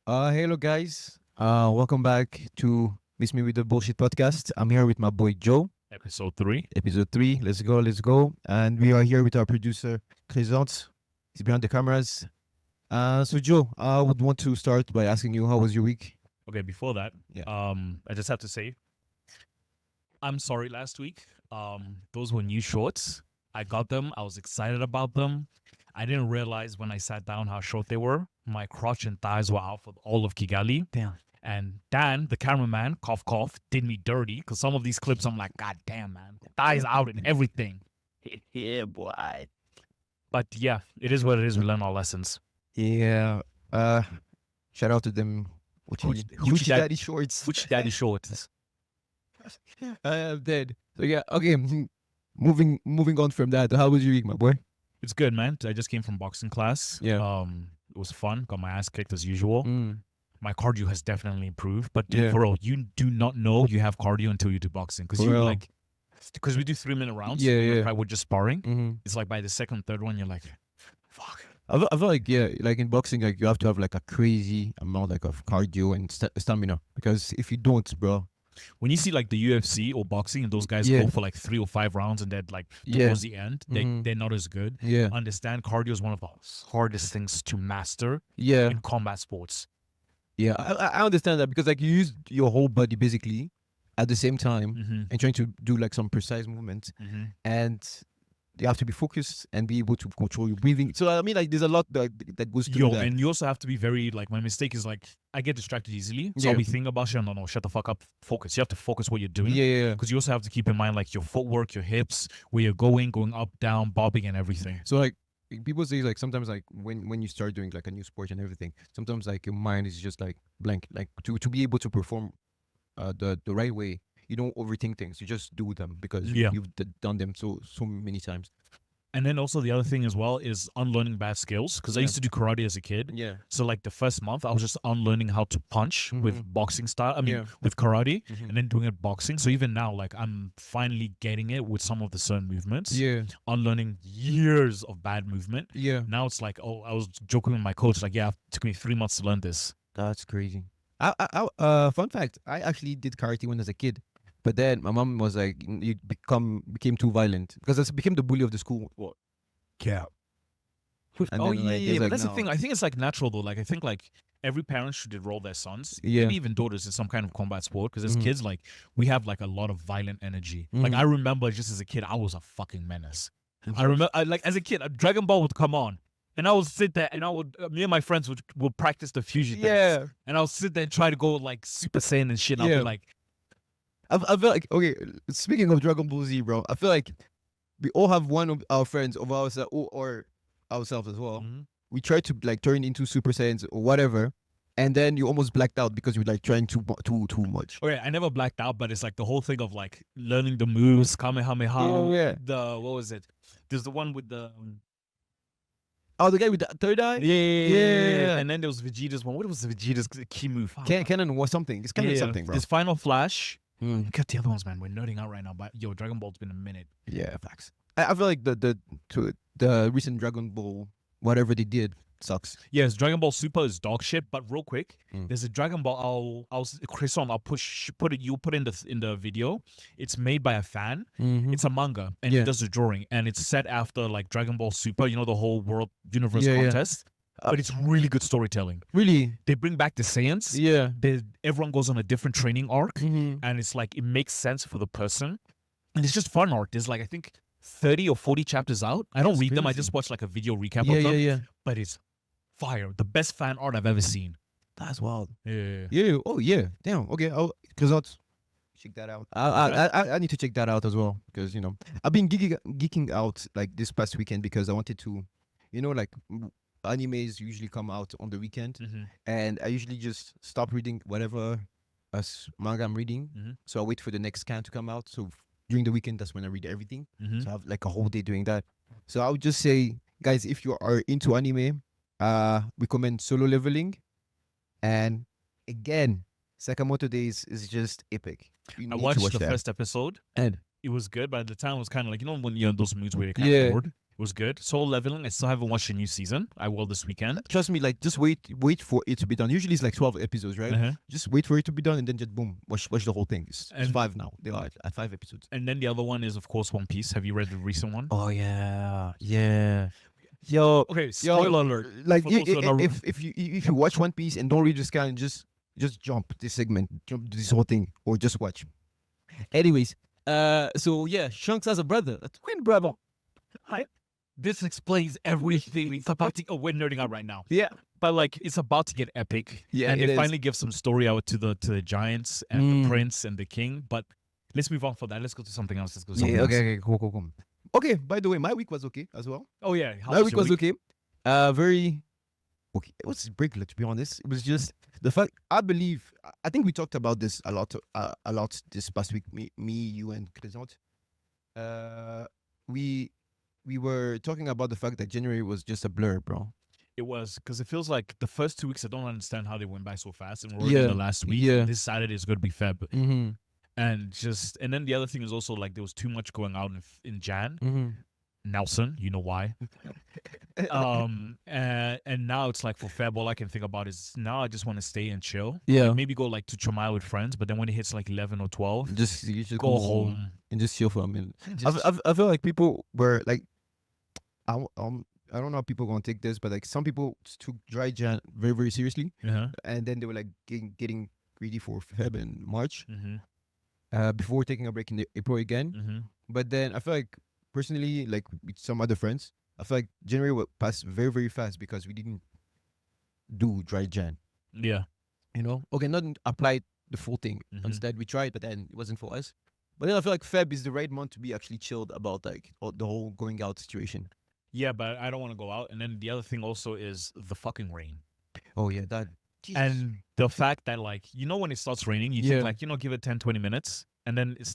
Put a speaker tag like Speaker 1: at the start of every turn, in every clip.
Speaker 1: Hello guys. Welcome back to Miss Me with the Bullshit podcast. I'm here with my boy Joe.
Speaker 2: Episode 3.
Speaker 1: Episode 3. Let's go, let's go. And we are here with our producer Crescent. He's behind the cameras. So Joe, I would want to start by asking you, how was your week?
Speaker 2: Okay, before that,
Speaker 1: Yeah.
Speaker 2: I just have to say, I'm sorry last week. Those were new shorts. I got them. I was excited about them. I didn't realize when I sat down how short they were. My crotch and thighs were out for all of Kigali.
Speaker 1: Damn.
Speaker 2: And Dan, the cameraman, cough, cough, did me dirty because some of these clips, I'm like, God damn, man. Thighs out and everything.
Speaker 1: Yeah, boy.
Speaker 2: But yeah, it is what it is. We learn our lessons.
Speaker 1: Yeah. Shout out to them. Hoochie Daddy shorts.
Speaker 2: Which daddy shorts?
Speaker 1: I'm dead. So yeah, okay. Moving on from that. How was your week, my boy?
Speaker 2: It's good, man. I just came from boxing class.
Speaker 1: Yeah.
Speaker 2: It was fun. Got my ass kicked as usual.
Speaker 1: Mm.
Speaker 2: My cardio has definitely improved. But dude,
Speaker 1: Yeah.
Speaker 2: for real, you do not know you have cardio until you do boxing. Because
Speaker 1: For real.
Speaker 2: we do 3-minute rounds.
Speaker 1: Yeah.
Speaker 2: We're just sparring.
Speaker 1: Mm-hmm.
Speaker 2: It's like by the second, third one, you're like, fuck.
Speaker 1: I feel like, yeah, like in boxing, like you have to have like a crazy amount like of cardio and stamina, because if you don't, bro,
Speaker 2: When you see like the UFC or boxing and those guys
Speaker 1: Yeah.
Speaker 2: go for like 3 or 5 rounds and then like
Speaker 1: Yeah.
Speaker 2: towards the end,
Speaker 1: Mhm.
Speaker 2: they're not as good.
Speaker 1: yeah,
Speaker 2: Understand cardio is one of the hardest things to master
Speaker 1: yeah,
Speaker 2: in combat sports.
Speaker 1: yeah. I understand that, because like you use your whole body basically at the same time
Speaker 2: Mm-hmm.
Speaker 1: and trying to do like some precise movements,
Speaker 2: Mm-hmm.
Speaker 1: and you have to be focused and be able to control your breathing. So I mean, like there's a lot that goes through that.
Speaker 2: And you also have to be very, like, my mistake is like I get distracted easily, so I'll
Speaker 1: Yeah.
Speaker 2: be thinking about shit. No, shut the fuck up, focus. You have to focus what you're doing.
Speaker 1: Yeah.
Speaker 2: Because you also have to keep in mind like your footwork, your hips, where you're going up, down, bobbing, and everything.
Speaker 1: So like people say, like sometimes like when you start doing like a new sport and everything, sometimes like your mind is just like blank. Like to be able to perform the right way, you don't overthink things. You just do them because
Speaker 2: Yeah.
Speaker 1: you've done them so many times.
Speaker 2: And then also the other thing as well is unlearning bad skills. Because I
Speaker 1: Yeah.
Speaker 2: used to do karate as a kid.
Speaker 1: Yeah.
Speaker 2: So like the first month, I was just unlearning how to punch with boxing style. I mean,
Speaker 1: Yeah.
Speaker 2: with karate,
Speaker 1: Mhm.
Speaker 2: and then doing it boxing. So even now, like I'm finally getting it with some of the certain movements.
Speaker 1: Yeah.
Speaker 2: Unlearning years of bad movement.
Speaker 1: Yeah.
Speaker 2: Now it's like, oh, I was joking with my coach, like, yeah, it took me 3 months to learn this.
Speaker 1: That's crazy. Fun fact: I actually did karate when I was a kid, but then my mom was like, "You became too violent," because I became the bully of the school. What?
Speaker 2: Yeah.
Speaker 1: And
Speaker 2: Oh
Speaker 1: then,
Speaker 2: yeah,
Speaker 1: like,
Speaker 2: yeah.
Speaker 1: it's
Speaker 2: But
Speaker 1: like,
Speaker 2: that's the
Speaker 1: no.
Speaker 2: thing. I think it's like natural though. Like I think like every parent should enroll their sons,
Speaker 1: Yeah.
Speaker 2: maybe even daughters, in some kind of combat sport. Because as
Speaker 1: Mhm.
Speaker 2: kids, like we have like a lot of violent energy. Like
Speaker 1: Mhm.
Speaker 2: I remember just as a kid, I was a fucking menace. I remember, like as a kid, Dragon Ball would come on, and I would sit there, and me and my friends would practice the fusion. dance.
Speaker 1: Yeah.
Speaker 2: And I'll sit there and try to go like Super Saiyan and shit. And I'll
Speaker 1: Yeah.
Speaker 2: be like,
Speaker 1: I feel like, okay, speaking of Dragon Ball Z, bro, I feel like we all have one of our friends of ours or ourselves as well.
Speaker 2: mhm.
Speaker 1: We try to like turn into Super Saiyans or whatever, and then you almost blacked out because you're like trying too much.
Speaker 2: Okay, I never blacked out, but it's like the whole thing of like learning the moves, Kamehameha.
Speaker 1: Yeah.
Speaker 2: What was it? There's the one with the
Speaker 1: Oh, the guy with the third eye?
Speaker 2: yeah. And then there was Vegeta's one. What was the Vegeta's key move?
Speaker 1: Canon was something. It's kind of something, bro.
Speaker 2: This Final Flash.
Speaker 1: Mm.
Speaker 2: Got the other ones, man. We're nerding out right now, but yo, Dragon Ball's been a minute.
Speaker 1: Yeah, facts. I feel like the recent Dragon Ball, whatever they did, sucks.
Speaker 2: Yes, Dragon Ball Super is dog shit. But real quick,
Speaker 1: Mm.
Speaker 2: there's a Dragon Ball. Chris, I'll put it. You put in the video. It's made by a fan.
Speaker 1: Mm-hmm.
Speaker 2: It's a manga, and
Speaker 1: Yeah.
Speaker 2: he does the drawing, and it's set after like Dragon Ball Super. You know, the whole world universe
Speaker 1: Yeah, yeah.
Speaker 2: contest. But it's really good storytelling.
Speaker 1: Really?
Speaker 2: They bring back the Saiyans.
Speaker 1: Yeah.
Speaker 2: Everyone goes on a different training arc,
Speaker 1: Mm-hmm.
Speaker 2: and it's like it makes sense for the person, and it's just fun art. There's like I think 30 or 40 chapters out. I don't
Speaker 1: That's
Speaker 2: read them. I
Speaker 1: crazy.
Speaker 2: just watch like a video recap
Speaker 1: Yeah,
Speaker 2: of them.
Speaker 1: yeah.
Speaker 2: But it's fire. The best fan art I've ever seen.
Speaker 1: That's wild.
Speaker 2: Yeah.
Speaker 1: Yeah. Oh, yeah. Damn. Okay. Because I'll check that out. I need to check that out as well, because I've been geeking out like this past weekend, because I wanted to, like animes usually come out on the weekend,
Speaker 2: Mm-hmm.
Speaker 1: and I usually just stop reading whatever manga I'm reading.
Speaker 2: Mhm.
Speaker 1: So I wait for the next scan to come out. So during the weekend, that's when I read everything.
Speaker 2: Mm-hmm.
Speaker 1: So I have like a whole day doing that. So I would just say, guys, if you are into anime, recommend Solo Leveling. And again, Sakamoto Days is just epic. You
Speaker 2: I
Speaker 1: need to
Speaker 2: watched
Speaker 1: watch
Speaker 2: the
Speaker 1: that.
Speaker 2: first episode.
Speaker 1: And
Speaker 2: It was good, but at the time it was kind of like when you're in those moods where you're kind
Speaker 1: Yeah.
Speaker 2: of bored. It was good. Soul Leveling. I still haven't watched the new season. I will this weekend.
Speaker 1: Trust me, like just wait for it to be done. Usually it's like 12 episodes, right?
Speaker 2: Uh-huh.
Speaker 1: Just wait for it to be done and then just boom, watch the whole thing. It's
Speaker 2: And-
Speaker 1: 5 now. They are at 5 episodes.
Speaker 2: And then the other one is, of course, One Piece. Have you read the recent one?
Speaker 1: Oh yeah, yeah. Yo,
Speaker 2: Okay, spoiler alert.
Speaker 1: like
Speaker 2: For those who are not-
Speaker 1: if you watch One Piece and don't read this canon, just jump this segment, jump this whole thing, or just watch. Anyways, so yeah, Shanks has a brother, a twin brother.
Speaker 2: This explains everything. It's about to. Oh, we're nerding out right now.
Speaker 1: Yeah,
Speaker 2: But like, it's about to get epic.
Speaker 1: Yeah,
Speaker 2: and
Speaker 1: it
Speaker 2: they
Speaker 1: is.
Speaker 2: finally give some story out to the giants and the prince and the king. But let's move on from that. Let's go to something else. Let's go to something else.
Speaker 1: okay, cool. Okay, by the way, my week was okay as well.
Speaker 2: Oh yeah, how
Speaker 1: My week
Speaker 2: your
Speaker 1: was okay. Very okay. It was regular, to be honest. It was just the fact. I think we talked about this a lot this past week. Me, you, and Crescent. We were talking about the fact that January was just a blur, bro.
Speaker 2: It was because it feels like the first 2 weeks. I don't understand how they went by so fast, and we're already
Speaker 1: Yeah,
Speaker 2: in the last week.
Speaker 1: yeah.
Speaker 2: This Saturday is going to be Feb,
Speaker 1: Mm-hmm.
Speaker 2: and then the other thing is also like there was too much going out in Jan.
Speaker 1: Mm-hmm.
Speaker 2: Nelson, you know why? And now it's like for Feb, all I can think about is now I just want to stay and chill.
Speaker 1: Yeah.
Speaker 2: Maybe go like to Chamaya with friends, but then when it hits like 11 or 12,
Speaker 1: You just
Speaker 2: go home.
Speaker 1: and just chill for a minute.
Speaker 2: Just-
Speaker 1: I feel like people were like, I don't know how people gonna take this, but like some people took dry Jan very, very seriously,
Speaker 2: Uh-huh.
Speaker 1: and then they were like getting ready for Feb and March,
Speaker 2: Mm-hmm.
Speaker 1: before taking a break in April again.
Speaker 2: Mm-hmm.
Speaker 1: But then I feel like personally, like with some other friends, I feel like January will pass very, very fast because we didn't do dry Jan.
Speaker 2: Yeah.
Speaker 1: You know, okay, not apply the full thing.
Speaker 2: Mhm.
Speaker 1: Instead, we tried, but then it wasn't for us. But then I feel like Feb is the right month to be actually chilled about like the whole going out situation.
Speaker 2: Yeah, but I don't want to go out. And then the other thing also is the fucking rain.
Speaker 1: Oh yeah, that.
Speaker 2: And the fact that like, when it starts raining, you
Speaker 1: Yeah.
Speaker 2: think like, give it 10, 20 minutes. And then it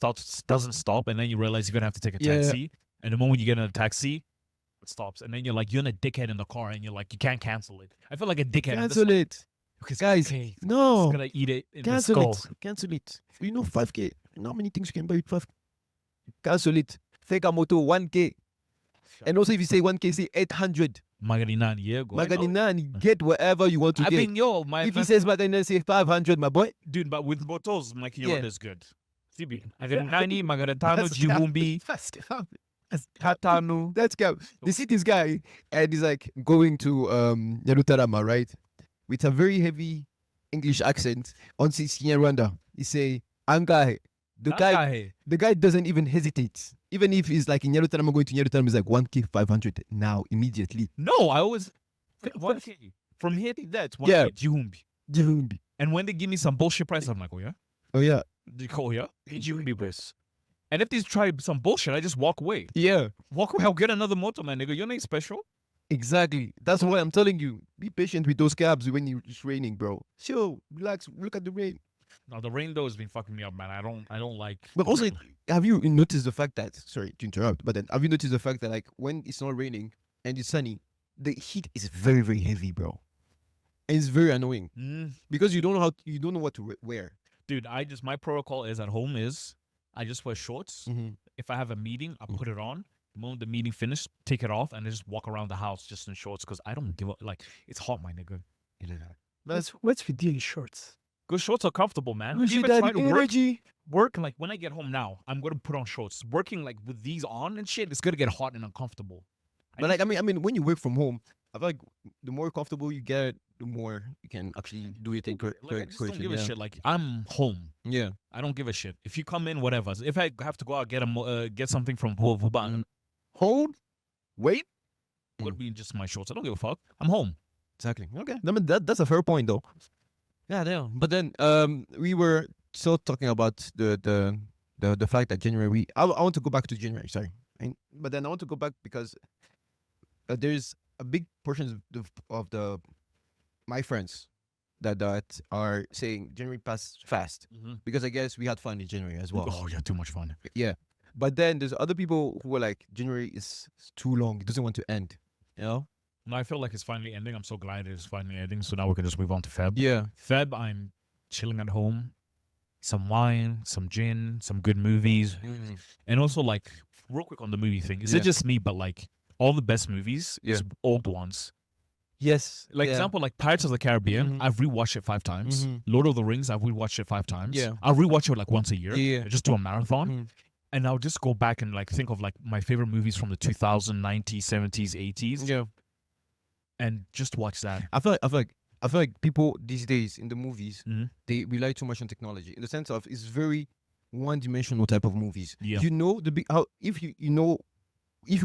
Speaker 2: doesn't stop. And then you realize you're going to have to take a
Speaker 1: Yeah.
Speaker 2: taxi. And the moment you get in a taxi, it stops. And then you're like, you're in a dickhead in the car. And you're like, you can't cancel it. I feel like a dickhead.
Speaker 1: Cancel it,
Speaker 2: Because
Speaker 1: guys.
Speaker 2: okay,
Speaker 1: No,
Speaker 2: it's going to eat it in the
Speaker 1: cancel
Speaker 2: skull.
Speaker 1: it. Cancel it. You know 5K. You know how many things you can buy with 5K? Cancel it. Take a moto 1K. And also, if you say 1K, say 800.
Speaker 2: Maganinani, yeah, go.
Speaker 1: Maganina, get whatever you want to
Speaker 2: I
Speaker 1: get.
Speaker 2: mean, yo, my
Speaker 1: If he says Maganina, say 500, my boy.
Speaker 2: dude, but with motos, Mike,
Speaker 1: Yeah.
Speaker 2: is good. CB. Maganinani, Magadatano,
Speaker 1: That's cap.
Speaker 2: Jibumbi,
Speaker 1: That's cap.
Speaker 2: Katanu.
Speaker 1: That's cap. They see this guy and he's like going to Nyarutarama, right? With a very heavy English accent on Rwanda. He say, Angai. The guy doesn't even hesitate. Even if he's like in Nyarutarama, going to Nyarutarama, he's like 1K 500 now, immediately.
Speaker 2: No, I always 1K. From here to that, 1K,
Speaker 1: Yeah.
Speaker 2: Jibumbi. And when they give me some bullshit price, I'm like, oh yeah?
Speaker 1: Oh yeah.
Speaker 2: They call yeah? Jibumbi price. And if they try some bullshit, I just walk away.
Speaker 1: Yeah.
Speaker 2: Walk away, I'll get another motor, man, nigga. Your name's special.
Speaker 1: Exactly. That's why I'm telling you. Be patient with those cabs when it's raining, bro. Chill, relax, look at the rain.
Speaker 2: Now the rain though has been fucking me up, man. I don't like.
Speaker 1: But also, have you noticed the fact that, sorry to interrupt, but then have you noticed the fact that like when it's not raining and it's sunny, the heat is very, very heavy, bro. And it's very annoying because you don't know what to wear.
Speaker 2: Dude, my protocol is at home is I just wear shorts.
Speaker 1: Mm-hmm.
Speaker 2: If I have a meeting, I put it on. The moment the meeting finished, take it off and then just walk around the house just in shorts because I don't give up. Like, it's hot, my nigga.
Speaker 1: That's
Speaker 3: What's with you in shorts?
Speaker 2: Good shorts are comfortable, man.
Speaker 1: you see
Speaker 2: Even
Speaker 1: that
Speaker 2: try to work,
Speaker 1: energy.
Speaker 2: like when I get home now, I'm gonna put on shorts. Working like with these on and shit, it's gonna get hot and uncomfortable.
Speaker 1: But like I mean, when you work from home, I feel like the more comfortable you get, the more you can actually do it in
Speaker 2: Like, I just don't give a
Speaker 1: yeah.
Speaker 2: shit. Like I'm home.
Speaker 1: Yeah.
Speaker 2: I don't give a shit. If you come in, whatever. If I have to go out get something from
Speaker 1: Hold. Wait.
Speaker 2: would be just my shorts. I don't give a fuck. I'm home.
Speaker 1: Exactly. Okay. I mean, that's a fair point though. Yeah, damn. But then we were still talking about the fact that January. I want to go back to January. Sorry. But then I want to go back because there's a big portion of my friends that are saying January passed fast because I guess we had fun in January as well.
Speaker 2: Oh yeah, too much fun.
Speaker 1: Yeah. But then there's other people who are like, January is too long. It doesn't want to end. You know?
Speaker 2: No, I feel like it's finally ending. I'm so glad it's finally ending. So now we can just move on to Feb.
Speaker 1: Yeah.
Speaker 2: Feb, I'm chilling at home. Some wine, some gin, some good movies. And also like real quick on the movie thing. Is
Speaker 1: Yeah.
Speaker 2: it just me, but like all the best movies is old ones.
Speaker 1: Yes.
Speaker 2: Like example, like Pirates of the Caribbean,
Speaker 1: Mhm.
Speaker 2: I've rewatched it 5 times.
Speaker 1: Mhm.
Speaker 2: Lord of the Rings, I've rewatched it 5 times.
Speaker 1: Yeah.
Speaker 2: I'll rewatch it like once a year.
Speaker 1: Yeah.
Speaker 2: Just do a marathon.
Speaker 1: Mhm.
Speaker 2: And I'll just go back and like think of like my favorite movies from the 2000s, 90s, 70s, 80s,
Speaker 1: Yeah.
Speaker 2: and just watch that.
Speaker 1: I feel like people these days in the movies
Speaker 2: Mhm.
Speaker 1: they rely too much on technology in the sense of it's very one-dimensional type of movies.
Speaker 2: Yeah.
Speaker 1: You know the big how if you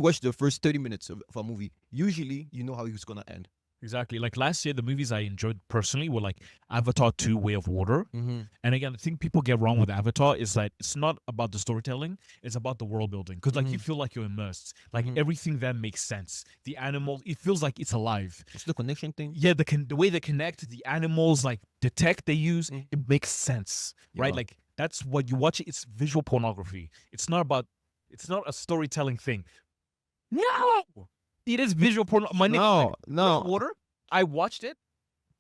Speaker 1: watch the first 30 minutes of a movie, usually you know how it's gonna end.
Speaker 2: Exactly. Like last year, the movies I enjoyed personally were like Avatar 2, Way of Water.
Speaker 1: Mm-hmm.
Speaker 2: And again, the thing people get wrong with Avatar is that it's not about the storytelling, it's about the world building. Because like you feel like you're immersed. Like everything there makes sense. The animals, it feels like it's alive.
Speaker 1: It's the connection thing.
Speaker 2: Yeah, the way they connect, the animals, like the tech they use, it makes sense. Right?
Speaker 1: Yeah.
Speaker 2: Like that's what you watch it, it's visual pornography. It's not a storytelling thing. No! It is visual porn. My nigga,
Speaker 1: No.
Speaker 2: Water. I watched it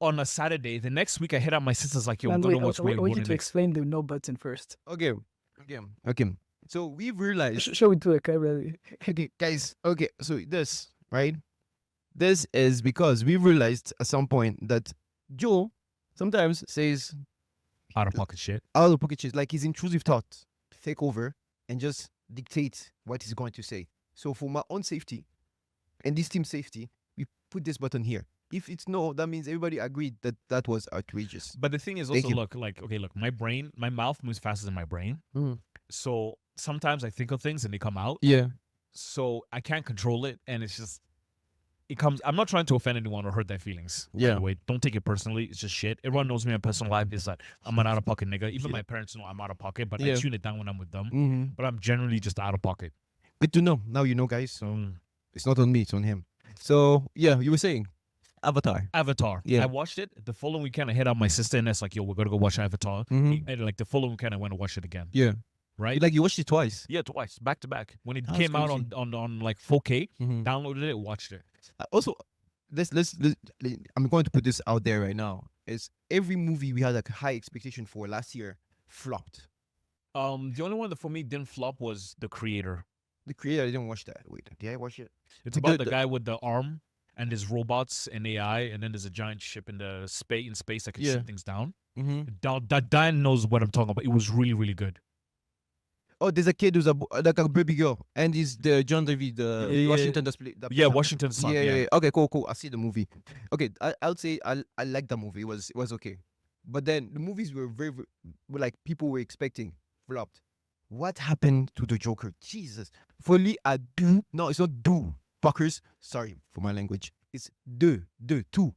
Speaker 2: on a Saturday. The next week, I hit up my sister's like, "Yo,
Speaker 3: And
Speaker 2: we're
Speaker 3: wait,
Speaker 2: gonna watch
Speaker 3: I
Speaker 2: Way of
Speaker 3: want
Speaker 2: Water
Speaker 3: you to
Speaker 2: next."
Speaker 3: explain the no button first.
Speaker 1: Okay. So we've realized.
Speaker 3: Show it to the camera.
Speaker 1: Okay, guys. Okay, so this right. This is because we realized at some point that Joe sometimes says
Speaker 2: Out of pocket shit.
Speaker 1: out of pocket shit, like his intrusive thoughts take over and just dictate what he's going to say. So for my own safety and this team's safety, we put this button here. If it's no, that means everybody agreed that that was outrageous.
Speaker 2: But the thing is
Speaker 1: Thank
Speaker 2: also,
Speaker 1: you.
Speaker 2: look, my mouth moves faster than my brain.
Speaker 1: Mhm.
Speaker 2: So sometimes I think of things and they come out.
Speaker 1: Yeah.
Speaker 2: So I can't control it, and it's just it comes. I'm not trying to offend anyone or hurt their feelings.
Speaker 1: Yeah.
Speaker 2: By the way, don't take it personally. It's just shit. Everyone knows me in personal life is that I'm an out of pocket nigga. Even my parents know I'm out of pocket, but I
Speaker 1: Yeah.
Speaker 2: tune it down when I'm with them.
Speaker 1: Mm-hmm.
Speaker 2: But I'm generally just out of pocket.
Speaker 1: Good to know. Now you know, guys. So it's not on me; it's on him. So yeah, you were saying Avatar.
Speaker 2: Avatar.
Speaker 1: Yeah.
Speaker 2: I watched it. The following weekend, I hit up my sister and that's like, yo, we're gonna go watch Avatar.
Speaker 1: Mhm.
Speaker 2: And like the following weekend, I went to watch it again.
Speaker 1: Yeah.
Speaker 2: Right?
Speaker 1: Like you watched it twice.
Speaker 2: Yeah, twice, back to back. When it
Speaker 1: That's
Speaker 2: came out
Speaker 1: crazy.
Speaker 2: on like 4K,
Speaker 1: Mhm.
Speaker 2: downloaded it, watched it.
Speaker 1: Also, let's I'm going to put this out there right now. Is every movie we had like high expectation for last year flopped.
Speaker 2: The only one that for me didn't flop was The Creator.
Speaker 1: The Creator, I didn't watch that. Wait, did I watch it?
Speaker 2: It's
Speaker 1: The-
Speaker 2: about
Speaker 1: the-
Speaker 2: the guy with the arm and his robots and AI, and then there's a giant ship in the space that can
Speaker 1: Yeah.
Speaker 2: shoot things down.
Speaker 1: Mm-hmm.
Speaker 2: Dan knows what I'm talking about. It was really, really good.
Speaker 1: Oh, there's a kid who's like a baby girl, and he's the John David, the
Speaker 2: Yeah.
Speaker 1: Washington. That's
Speaker 2: Yeah, Washington's son.
Speaker 1: Yeah. Okay, cool. I see the movie. Okay, I'll say I like the movie. It was okay, but then the movies were were like people were expecting flopped. What happened to the Joker? Jesus, fully I do. No, it's not do. Fuckers. Sorry for my language. It's two.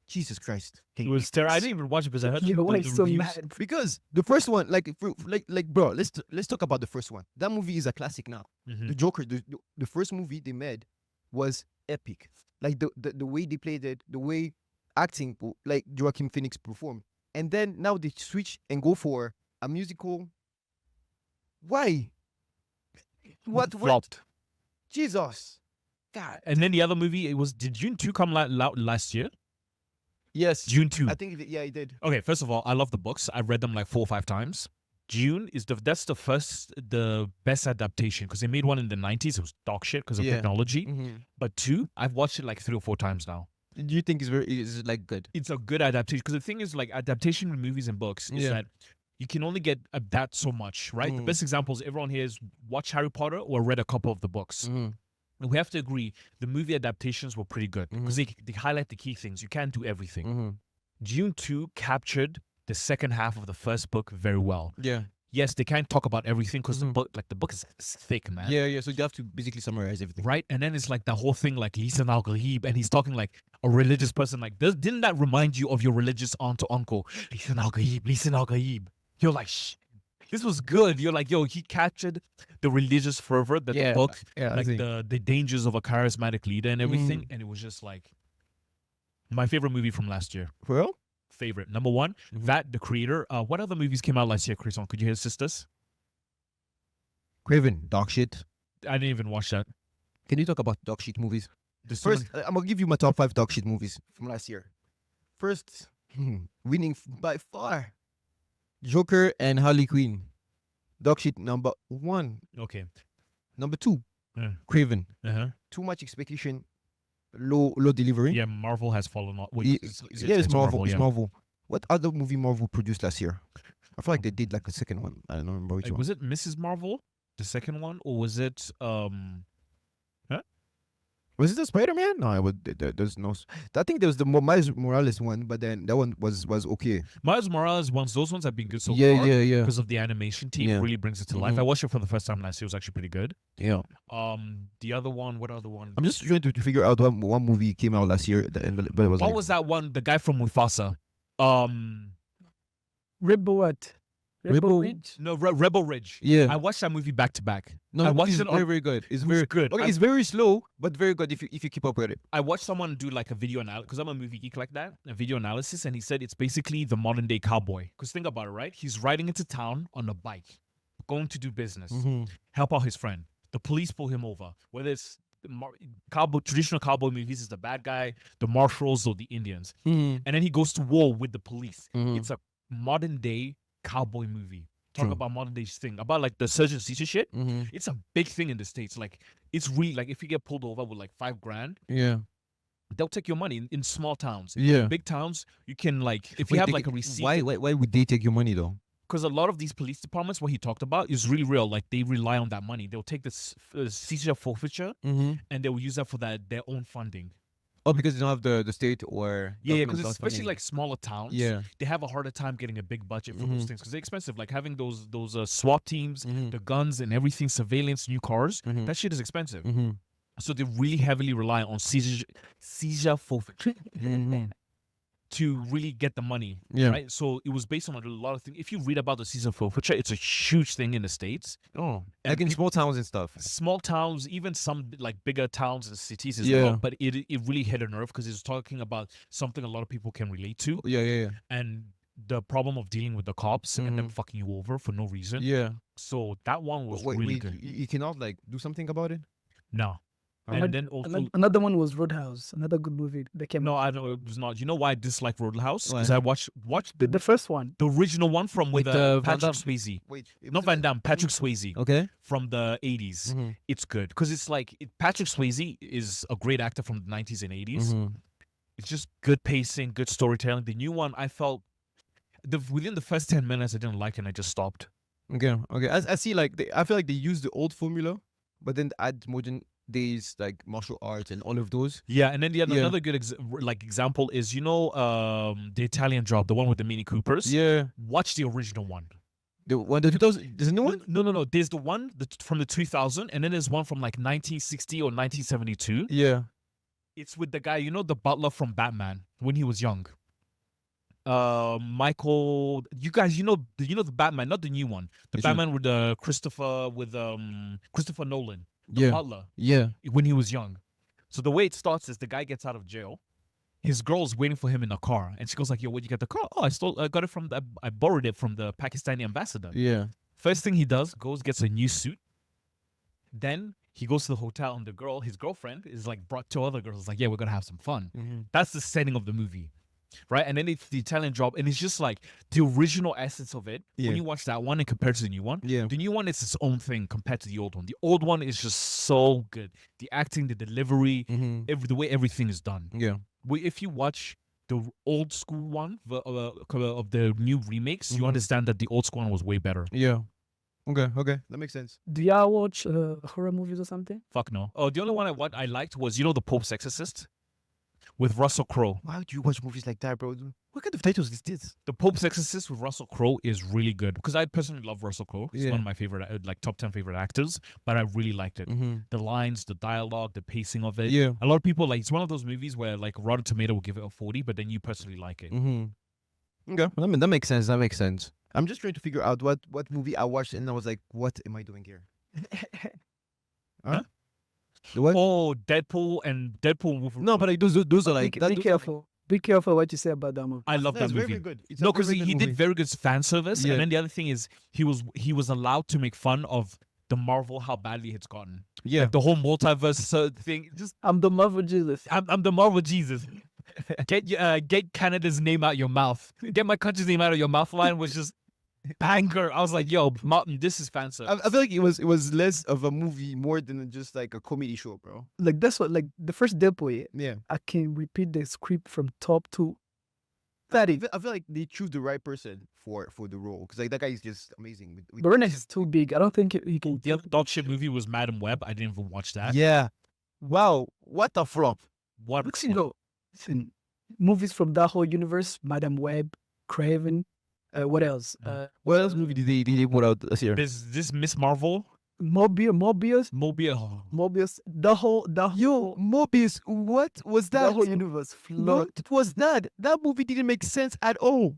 Speaker 1: Jesus Christ.
Speaker 2: It was terrible. I didn't even watch it because I heard
Speaker 3: Yo, why
Speaker 2: the
Speaker 3: is so
Speaker 2: reviews.
Speaker 3: mad?
Speaker 1: Because the first one, like bro, let's talk about the first one. That movie is a classic now.
Speaker 2: Mhm.
Speaker 1: The Joker, the first movie they made was epic. Like the way they played it, the way acting, like Joaquin Phoenix performed, and then now they switch and go for a musical. Why? What?
Speaker 2: Flopped.
Speaker 1: Jesus. God.
Speaker 2: And then the other movie, did June 2 come out last year?
Speaker 1: Yes.
Speaker 2: June 2.
Speaker 1: I think yeah, he did.
Speaker 2: Okay, first of all, I love the books. I've read them like 4 or 5 times. June is the best adaptation because they made one in the 90s. It was dog shit because of
Speaker 1: Yeah.
Speaker 2: technology.
Speaker 1: Mm-hmm.
Speaker 2: But 2, I've watched it like 3 or 4 times now.
Speaker 1: Do you think is like good?
Speaker 2: It's a good adaptation because the thing is like adaptation with movies and books is
Speaker 1: Yeah.
Speaker 2: that you can only get that so much, right? The
Speaker 1: Mm.
Speaker 2: best examples everyone here is watch Harry Potter or read a couple of the books.
Speaker 1: Mm-hmm.
Speaker 2: And we have to agree the movie adaptations were pretty good
Speaker 1: Mhm.
Speaker 2: because they highlight the key things. You can't do everything.
Speaker 1: Mm-hmm.
Speaker 2: June 2 captured the second half of the first book very well.
Speaker 1: Yeah.
Speaker 2: Yes, they can't talk about everything because
Speaker 1: Mhm.
Speaker 2: the book is thick, man.
Speaker 1: Yeah. So you have to basically summarize everything.
Speaker 2: Right? And then it's like the whole thing like Lisan al-Ghaib and he's talking like a religious person. Like, didn't that remind you of your religious aunt or uncle? Lisan al-Ghaib. You're like, shh. This was good. You're like, yo, he captured the religious fervor that the book, like the dangers of a charismatic leader and everything.
Speaker 1: Mhm.
Speaker 2: And it was just like my favorite movie from last year.
Speaker 1: For real?
Speaker 2: Favorite. Number 1,
Speaker 1: Mhm.
Speaker 2: that, The Creator. What other movies came out last year, Chris? Could you hear Sisters?
Speaker 1: Craven, dog shit.
Speaker 2: I didn't even watch that.
Speaker 1: Can you talk about dog shit movies?
Speaker 2: There's so
Speaker 1: First, I'm gonna give you my top 5 dog shit movies from last year. First, winning by far, Joker and Harley Quinn. Dog shit number 1.
Speaker 2: many- okay.
Speaker 1: Number 2, Craven.
Speaker 2: Uh-huh.
Speaker 1: Too much expectation, low delivery.
Speaker 2: Yeah, Marvel has fallen off. Wait,
Speaker 1: Ye-
Speaker 2: is
Speaker 1: yeah, it's Marvel. It's
Speaker 2: yeah.
Speaker 1: Marvel. What other movie Marvel produced last year? I feel like they did like a second one. I don't remember which
Speaker 2: Like,
Speaker 1: one.
Speaker 2: was it Mrs. Marvel, the second one, or was it
Speaker 1: Was it the Spider-Man? No, there's no. I think there was the Miles Morales one, but then that one was okay.
Speaker 2: Miles Morales ones? Those ones have been good so
Speaker 1: yeah,
Speaker 2: far.
Speaker 1: yeah.
Speaker 2: Because of the animation team,
Speaker 1: Yeah.
Speaker 2: really brings it to life.
Speaker 1: Mhm.
Speaker 2: I watched it for the first time last year. It was actually pretty good.
Speaker 1: Yeah.
Speaker 2: The other one, what other one?
Speaker 1: I'm just trying to figure out what one movie came out last year, but it was
Speaker 2: What
Speaker 1: like,
Speaker 2: was that one? The guy from Mufasa.
Speaker 3: Rebel what?
Speaker 1: Rebel-
Speaker 3: Ridge?
Speaker 2: No, Rebel Ridge.
Speaker 1: yeah.
Speaker 2: I watched that movie back to back.
Speaker 1: No,
Speaker 2: I
Speaker 1: I
Speaker 2: watched
Speaker 1: watched
Speaker 2: it
Speaker 1: very
Speaker 2: on-
Speaker 1: very good. It's
Speaker 2: it was
Speaker 1: very
Speaker 2: good.
Speaker 1: Okay, it's very slow, but very good if you keep up with it.
Speaker 2: I watched someone do like a video analysis because I'm a movie geek like that, a video analysis, and he said it's basically the modern day cowboy. Because think about it, right? He's riding into town on a bike, going to do business, help out his friend. The police pull him over. Whether it's traditional cowboy movies, is the bad guy, the marshals, or the Indians, and then he goes to war with the police. It's a modern day cowboy movie. Talk
Speaker 1: True.
Speaker 2: about modern day thing about like the surgeon seizure shit. It's a big thing in the States. Like it's really like if you get pulled over with like $5,000,
Speaker 1: Yeah.
Speaker 2: they'll take your money in small towns.
Speaker 1: Yeah.
Speaker 2: Big towns, you can like if you
Speaker 1: Wait,
Speaker 2: have
Speaker 1: they
Speaker 2: like a
Speaker 1: ca-
Speaker 2: receipt.
Speaker 1: Why would they take your money though?
Speaker 2: Because a lot of these police departments, what he talked about is really real. Like they rely on that money. They'll take this seizure forfeiture and they'll use that for their own funding.
Speaker 1: Oh, because they don't have the state or
Speaker 2: Yeah,
Speaker 1: government
Speaker 2: because especially
Speaker 1: funding.
Speaker 2: like smaller towns,
Speaker 1: Yeah.
Speaker 2: they have a harder time getting a big budget for those things because they're expensive. Like having those SWAT teams, the guns and everything, surveillance, new cars, that shit is expensive. So they really heavily rely on seizure forfeiture to really get the money.
Speaker 1: Yeah.
Speaker 2: Right. So it was based on a lot of things. If you read about the seizure forfeiture, it's a huge thing in the States.
Speaker 1: Oh,
Speaker 2: And
Speaker 1: like in
Speaker 2: peop-
Speaker 1: small towns and stuff.
Speaker 2: Small towns, even some like bigger towns and cities as
Speaker 1: Yeah.
Speaker 2: well. But it really hit a nerve because it's talking about something a lot of people can relate to.
Speaker 1: Yeah.
Speaker 2: And the problem of dealing with the cops and them fucking you over for no reason.
Speaker 1: Yeah.
Speaker 2: So that one was
Speaker 1: Wait,
Speaker 2: really good.
Speaker 1: You cannot like do something about it.
Speaker 2: No.
Speaker 1: Alright.
Speaker 2: And then also
Speaker 3: Another one was Roadhouse. Another good movie that came out.
Speaker 2: no, I don't. It was not. You know why I dislike Roadhouse? Because
Speaker 1: Why?
Speaker 2: I watched
Speaker 3: The first one.
Speaker 2: the original one from with
Speaker 1: With, Van
Speaker 2: Patrick
Speaker 1: Damme.
Speaker 2: Swayze.
Speaker 1: Wait,
Speaker 2: Not Van Damme, Patrick Swayze
Speaker 1: Okay.
Speaker 2: from the 80s. It's good because it's like Patrick Swayze is a great actor from the 90s and 80s. It's just good pacing, good storytelling. The new one, I felt within the first 10 minutes, I didn't like it and I just stopped.
Speaker 1: Okay. I see. Like I feel like they use the old formula, but then add modern days like martial arts and all of those.
Speaker 2: Yeah, and then
Speaker 1: Yeah.
Speaker 2: another good example is the Italian Job, the one with the Mini Coopers.
Speaker 1: Yeah.
Speaker 2: Watch the original one.
Speaker 1: The 2000. There's a new one.
Speaker 2: No. There's the one from the 2000, and then there's one from like 1960 or 1972.
Speaker 1: Yeah.
Speaker 2: It's with the guy, the butler from Batman when he was young. Michael, you guys, the Batman, not the new one. The
Speaker 1: Which one?
Speaker 2: Batman with Christopher Nolan, the
Speaker 1: Yeah.
Speaker 2: butler,
Speaker 1: Yeah.
Speaker 2: when he was young. So the way it starts is the guy gets out of jail. His girl's waiting for him in a car, and she goes like, "Yo, where'd you get the car? Oh, I got it from I borrowed it from the Pakistani ambassador."
Speaker 1: Yeah.
Speaker 2: First thing he does, gets a new suit. Then he goes to the hotel, and his girlfriend, is like brought two other girls. Like, yeah, we're gonna have some fun. That's the setting of the movie, right? And then it's the Italian Job, and it's just like the original essence of it.
Speaker 1: Yeah.
Speaker 2: When you watch that one and compare to the new one,
Speaker 1: Yeah.
Speaker 2: the new one is its own thing compared to the old one. The old one is just so good. The acting, the delivery, the way everything is done.
Speaker 1: Yeah.
Speaker 2: If you watch the old school one of the new remakes, you understand that the old school one was way better.
Speaker 1: Yeah. Okay. That makes sense.
Speaker 3: Do y'all watch horror movies or something?
Speaker 2: Fuck no. Oh, the only one I liked was the Pope's Exorcist with Russell Crowe.
Speaker 1: Why would you watch movies like that, bro? What kind of titles is this?
Speaker 2: The Pope's Exorcist with Russell Crowe is really good because I personally love Russell Crowe. He's
Speaker 1: Yeah.
Speaker 2: one of my favorite, like top 10 favorite actors. But I really liked it. The lines, the dialogue, the pacing of it.
Speaker 1: Yeah.
Speaker 2: A lot of people it's one of those movies where like Rotten Tomato will give it a 40, but then you personally like it.
Speaker 1: Okay. That makes sense. That makes sense. I'm just trying to figure out what movie I watched and I was like, what am I doing here? Huh? The what?
Speaker 2: Oh, Deadpool and Wolverine.
Speaker 1: No, but like, those are like
Speaker 3: be,
Speaker 1: that.
Speaker 3: be
Speaker 1: those are
Speaker 3: careful. Be careful what you say about that movie.
Speaker 2: I love
Speaker 1: No,
Speaker 2: that
Speaker 1: it's very,
Speaker 2: movie.
Speaker 1: very good. It's
Speaker 2: No,
Speaker 1: a
Speaker 2: because
Speaker 1: very, very
Speaker 2: he
Speaker 1: good
Speaker 2: did
Speaker 1: movie.
Speaker 2: very good fan service,
Speaker 1: Yeah.
Speaker 2: and then the other thing is he was allowed to make fun of the Marvel how badly it's gotten.
Speaker 1: Yeah.
Speaker 2: Like the whole multiverse thing. Just
Speaker 3: I'm the Marvel Jesus.
Speaker 2: I'm the Marvel Jesus. Get Canada's name out your mouth. Get my country's name out of your mouth. Line was just banger. I was like, yo, Martin, this is fan service.
Speaker 1: I feel like it was less of a movie more than just like a comedy show, bro.
Speaker 3: Like that's what like the first Deadpool.
Speaker 1: Yeah.
Speaker 3: I can repeat the script from top to bottom.
Speaker 1: I feel like they choose the right person for the role because like that guy is just amazing.
Speaker 3: But Rennes is too big. I don't think he can.
Speaker 2: The other dog shit movie was Madam Web. I didn't even watch that.
Speaker 1: Yeah. Wow. What a flop.
Speaker 2: What?
Speaker 3: Listen, movies from that whole universe: Madam Web, Craven. What else?
Speaker 1: What else movie did they put out this year?
Speaker 2: This Miss Marvel?
Speaker 3: Mobius.
Speaker 2: Mobile.
Speaker 3: The whole
Speaker 1: Mobius. What was
Speaker 3: the
Speaker 1: that?
Speaker 3: whole universe.
Speaker 1: What was that? That movie didn't make sense at all.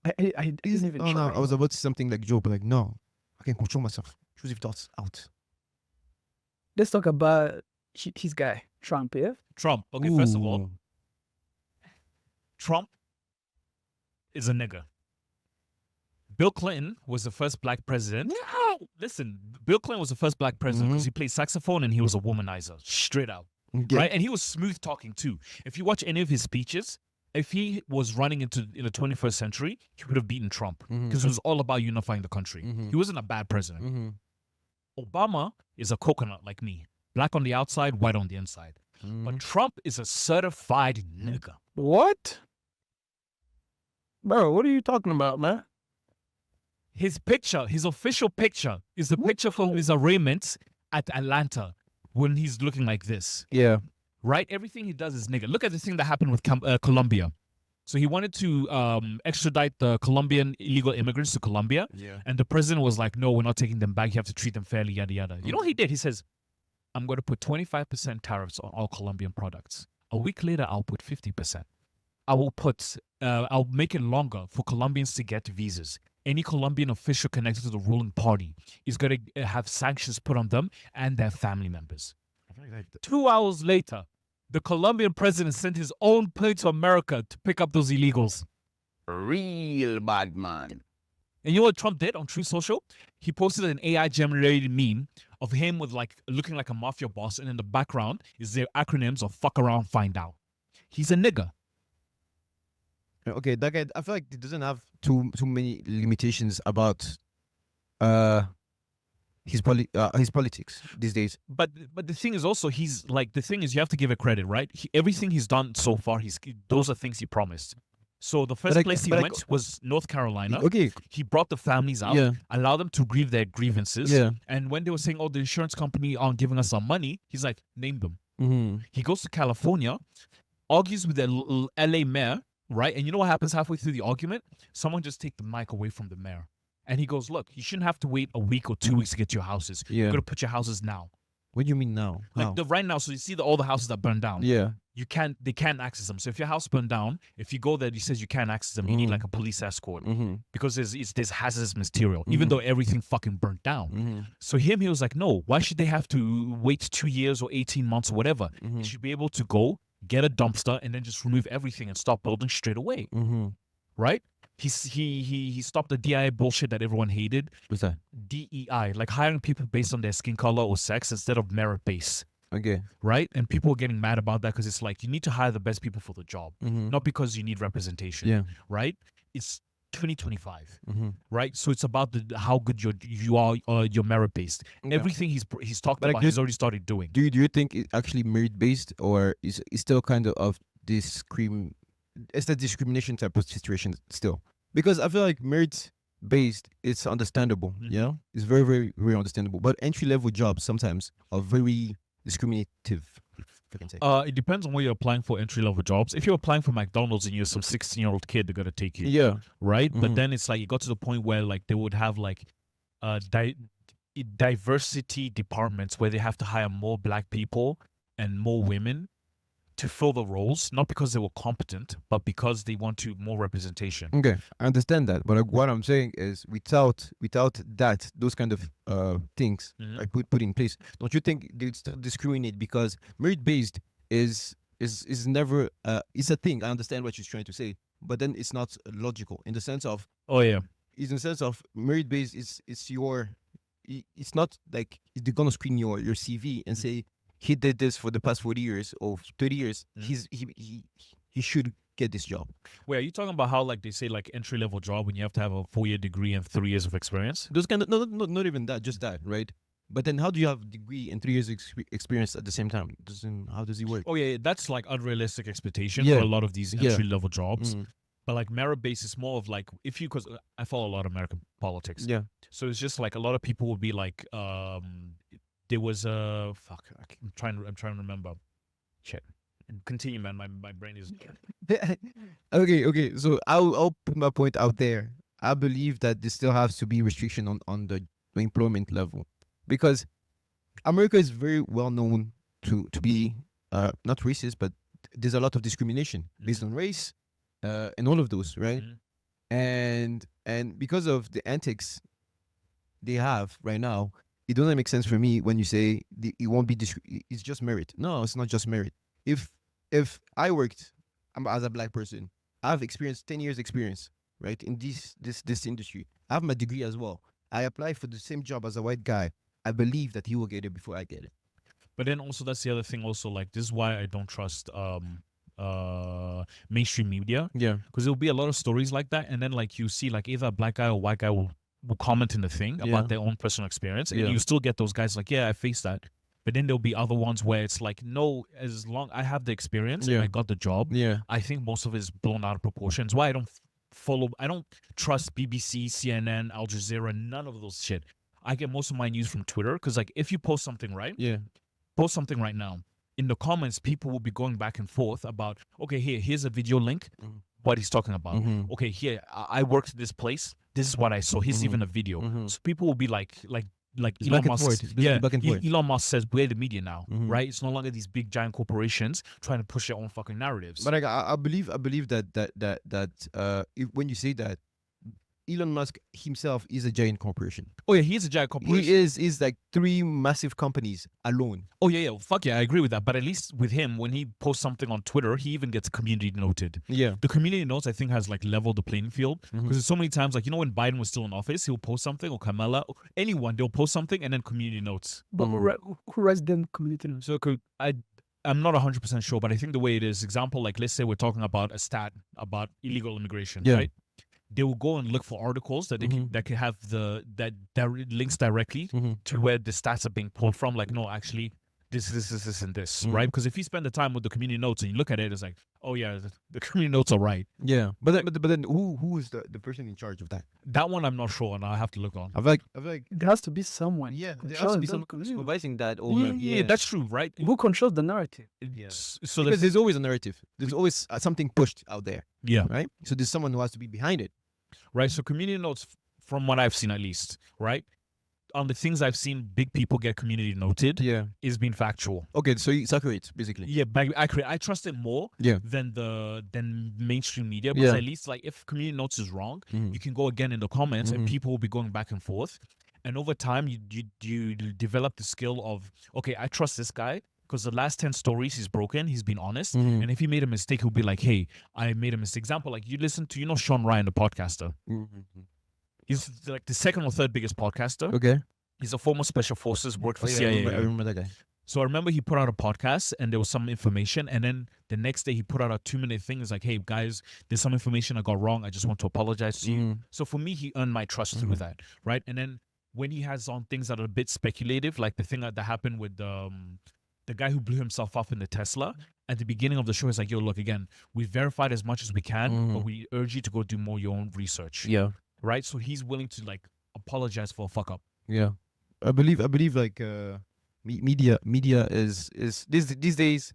Speaker 3: I didn't even.
Speaker 1: Oh no,
Speaker 3: try.
Speaker 1: I was about to say something like Joe, but like no, I can control myself. Choose your thoughts out.
Speaker 3: Let's talk about his guy Trump. Yeah.
Speaker 2: Trump. Okay, first of all,
Speaker 1: Ooh.
Speaker 2: Trump is a nigger. Bill Clinton was the first black president. No! Listen, Bill Clinton was the first black president because he played saxophone and he was a womanizer, straight out.
Speaker 1: Yeah.
Speaker 2: Right? And he was smooth talking too. If you watch any of his speeches, if he was running in the 21st century, he would have beaten Trump because it was all about unifying the country. He wasn't a bad president. Obama is a coconut like me, black on the outside, white on the inside. But Trump is a certified nigger.
Speaker 4: What? Bro, what are you talking about, man?
Speaker 2: His picture, his official picture, is the picture from his arraignment at Atlanta when he's looking like this.
Speaker 1: Yeah.
Speaker 2: Right? Everything he does is nigger. Look at the thing that happened with Colombia. So he wanted to extradite the Colombian illegal immigrants to Colombia.
Speaker 1: Yeah.
Speaker 2: And the president was like, no, we're not taking them back. You have to treat them fairly, yada, yada. You know what he did? He says, I'm going to put 25% tariffs on all Colombian products. A week later, I'll put 50%. I'll make it longer for Colombians to get visas. Any Colombian official connected to the ruling party is going to have sanctions put on them and their family members. 2 hours later, the Colombian president sent his own plane to America to pick up those illegals.
Speaker 4: Real bad man.
Speaker 2: And you know what Trump did on Truth Social? He posted an AI-generated meme of him with like looking like a mafia boss, and in the background is their acronyms of "fuck around, find out." He's a nigger.
Speaker 1: Okay, that guy. I feel like he doesn't have too many limitations about his politics these days.
Speaker 2: But the thing is also he's like the thing is you have to give it credit, right? Everything he's done so far, those are things he promised. So the first place he went was North Carolina.
Speaker 1: Okay.
Speaker 2: He brought the families out,
Speaker 1: Yeah.
Speaker 2: allowed them to grieve their grievances.
Speaker 1: Yeah.
Speaker 2: And when they were saying, "Oh, the insurance company aren't giving us some money," he's like, "Name them." He goes to California, argues with the LA mayor, right? And you know what happens halfway through the argument? Someone just take the mic away from the mayor. And he goes, "Look, you shouldn't have to wait a week or 2 weeks to get your houses.
Speaker 1: Yeah.
Speaker 2: You're going to put your houses now."
Speaker 1: What do you mean now? How?
Speaker 2: Like right now, so you see all the houses that burned down.
Speaker 1: Yeah.
Speaker 2: They can't access them. So if your house burned down, if you go there, he says you can't access them. You need like a police escort because there's hazardous material, even though everything fucking burnt down. So he was like, no, why should they have to wait 2 years or 18 months or whatever? They should be able to go get a dumpster and then just remove everything and start building straight away. Right? He stopped the DEI bullshit that everyone hated.
Speaker 1: What's that?
Speaker 2: DEI, like hiring people based on their skin color or sex instead of merit based.
Speaker 1: Okay.
Speaker 2: Right? And people are getting mad about that because it's like you need to hire the best people for the job, not because you need representation.
Speaker 1: Yeah.
Speaker 2: Right? It's 2025. Right? So it's about how good you are your merit based. Everything he's talked
Speaker 1: But, like,
Speaker 2: about, he's already started doing.
Speaker 1: Do you think it's actually merit based or is still kind of this it's the discrimination type of situation still? Because I feel like merit based, it's understandable. You know, it's very, very, very understandable. But entry level jobs sometimes are very discriminative, if I can say.
Speaker 2: It depends on what you're applying for entry level jobs. If you're applying for McDonald's and you're some 16-year-old kid, they're gonna take you.
Speaker 1: Yeah.
Speaker 2: Right? But then it's like it got to the point where like they would have like diversity departments where they have to hire more black people and more women to fill the roles, not because they were competent, but because they want more representation.
Speaker 1: Okay, I understand that, but like, what I'm saying is, without that, those kind of things like put in place, don't you think they'd still discriminate? Because merit based is never it's a thing. I understand what you're trying to say, but then it's not logical in the sense of it's in the sense of merit based it's not like they're gonna screen your CV and say he did this for the past 40 years or 30 years. He should get this job.
Speaker 2: Wait, are you talking about how like they say like entry level job when you have to have a 4-year degree and 3 years of experience?
Speaker 1: Those kind of not even that, just that, right? But then how do you have degree and 3 years experience at the same time? How does it work?
Speaker 2: Oh yeah, that's like unrealistic expectation
Speaker 1: Yeah.
Speaker 2: for a lot of these
Speaker 1: Yeah.
Speaker 2: entry level jobs.
Speaker 1: Mhm.
Speaker 2: But like merit based is more of like if you because I follow a lot of American politics.
Speaker 1: Yeah.
Speaker 2: So it's just like a lot of people will be like, there was a I'm trying to remember. Shit. And continue, man. My brain is.
Speaker 1: Okay. So I'll put my point out there. I believe that there still has to be restriction on the employment level, because America is very well known to be not racist, but there's a lot of discrimination based on race, and all of those, right?
Speaker 2: Mhm.
Speaker 1: And because of the antics they have right now, it doesn't make sense for me when you say it won't be it's just merit. No, it's not just merit. If I worked as a black person, I've experienced 10 years experience, right, in this industry. I have my degree as well. I apply for the same job as a white guy. I believe that he will get it before I get it.
Speaker 2: But then also that's the other thing. Also, like this is why I don't trust mainstream media,
Speaker 1: Yeah.
Speaker 2: because there'll be a lot of stories like that, and then like you see like either a black guy or white guy will comment in the thing
Speaker 1: Yeah.
Speaker 2: about their own personal experience, and
Speaker 1: Yeah.
Speaker 2: you still get those guys like, yeah, I faced that. But then there'll be other ones where it's like, no, as long I have the experience and
Speaker 1: Yeah.
Speaker 2: I got the job,
Speaker 1: Yeah.
Speaker 2: I think most of it is blown out of proportions. Why I don't I don't trust BBC, CNN, Al Jazeera, none of those shit. I get most of my news from Twitter, because like if you post something
Speaker 1: Yeah.
Speaker 2: right now, in the comments, people will be going back and forth about, okay, here's a video link,
Speaker 1: Mhm.
Speaker 2: what he's talking about.
Speaker 1: Mhm.
Speaker 2: Okay, here, I worked at this place. This is what I saw. Here's
Speaker 1: Mhm.
Speaker 2: even a video.
Speaker 1: Mhm.
Speaker 2: So people will be like
Speaker 1: It's
Speaker 2: Elon
Speaker 1: back and
Speaker 2: Musk.
Speaker 1: forth. It's basically back and forth.
Speaker 2: Elon Musk says we're the media now,
Speaker 1: Mhm.
Speaker 2: right? It's no longer these big giant corporations trying to push their own fucking narratives.
Speaker 1: But I believe that when you say that, Elon Musk himself is a giant corporation.
Speaker 2: oh yeah, he's a giant corporation.
Speaker 1: He is like 3 massive companies alone.
Speaker 2: Oh yeah. Fuck yeah, I agree with that. But at least with him, when he posts something on Twitter, he even gets community noted.
Speaker 1: Yeah.
Speaker 2: The community notes, I think, has like leveled the playing field,
Speaker 1: Mhm.
Speaker 2: because so many times, like, you know, when Biden was still in office, he'll post something, or Kamala, or anyone, they'll post something and then community notes.
Speaker 3: But who writes them community notes?
Speaker 2: So I'm not 100% sure, but I think the way it is, example, like let's say we're talking about a stat about illegal immigration,
Speaker 1: Yeah.
Speaker 2: right? They will go and look for articles that they can,
Speaker 1: Mhm.
Speaker 2: that can have that links directly
Speaker 1: Mhm.
Speaker 2: to where the stats are being pulled from. Like, no, actually, this, and this,
Speaker 1: Mhm.
Speaker 2: right? Because if you spend the time with the community notes and you look at it, it's like, oh yeah, the community notes are right.
Speaker 1: Yeah. But then who is the person in charge of that?
Speaker 2: That one I'm not sure, and I have to look on.
Speaker 1: I feel like
Speaker 3: There has to be someone.
Speaker 1: yeah, there has
Speaker 3: controls
Speaker 1: to be
Speaker 3: that
Speaker 1: some
Speaker 3: community.
Speaker 1: supervising that.
Speaker 2: Yeah, that's true, right?
Speaker 3: Who controls the narrative?
Speaker 2: So
Speaker 1: because there's always a narrative. There's always something pushed out there,
Speaker 2: yeah,
Speaker 1: right? So there's someone who has to be behind it.
Speaker 2: right. So community notes, from what I've seen at least, right, on the things I've seen, big people get community noted
Speaker 1: Yeah.
Speaker 2: is being factual.
Speaker 1: Okay, so it's accurate, basically.
Speaker 2: Yeah, but accurate. I trust it more
Speaker 1: Yeah.
Speaker 2: than mainstream media, because
Speaker 1: Yeah.
Speaker 2: at least like if community notes is wrong,
Speaker 1: Mhm.
Speaker 2: you can go again in the comments and
Speaker 1: Mhm.
Speaker 2: people will be going back and forth. And over time, you develop the skill of, okay, I trust this guy because the last 10 stories he's broken, he's been honest.
Speaker 1: Mhm.
Speaker 2: And if he made a mistake, he'll be like, hey, I made a mistake. Example, like you listen to, Sean Ryan, the podcaster.
Speaker 1: Mhm.
Speaker 2: He's like the second or third biggest podcaster.
Speaker 1: Okay.
Speaker 2: He's a former special forces, worked for
Speaker 1: Oh, yeah,
Speaker 2: CIA.
Speaker 1: I remember that guy.
Speaker 2: So I remember he put out a podcast and there was some information, and then the next day he put out a 2-minute thing. It's like, hey guys, there's some information I got wrong. I just want to apologize to you.
Speaker 1: Mhm.
Speaker 2: So for me, he earned my trust through that, right? And then when he has on things that are a bit speculative, like the thing that happened with the guy who blew himself up in the Tesla, at the beginning of the show, it's like, yo, look, again, we verified as much as we can, but we urge you to go do more your own research,
Speaker 1: Yeah.
Speaker 2: right? So he's willing to like apologize for a fuck up.
Speaker 1: Yeah. I believe like media is these days,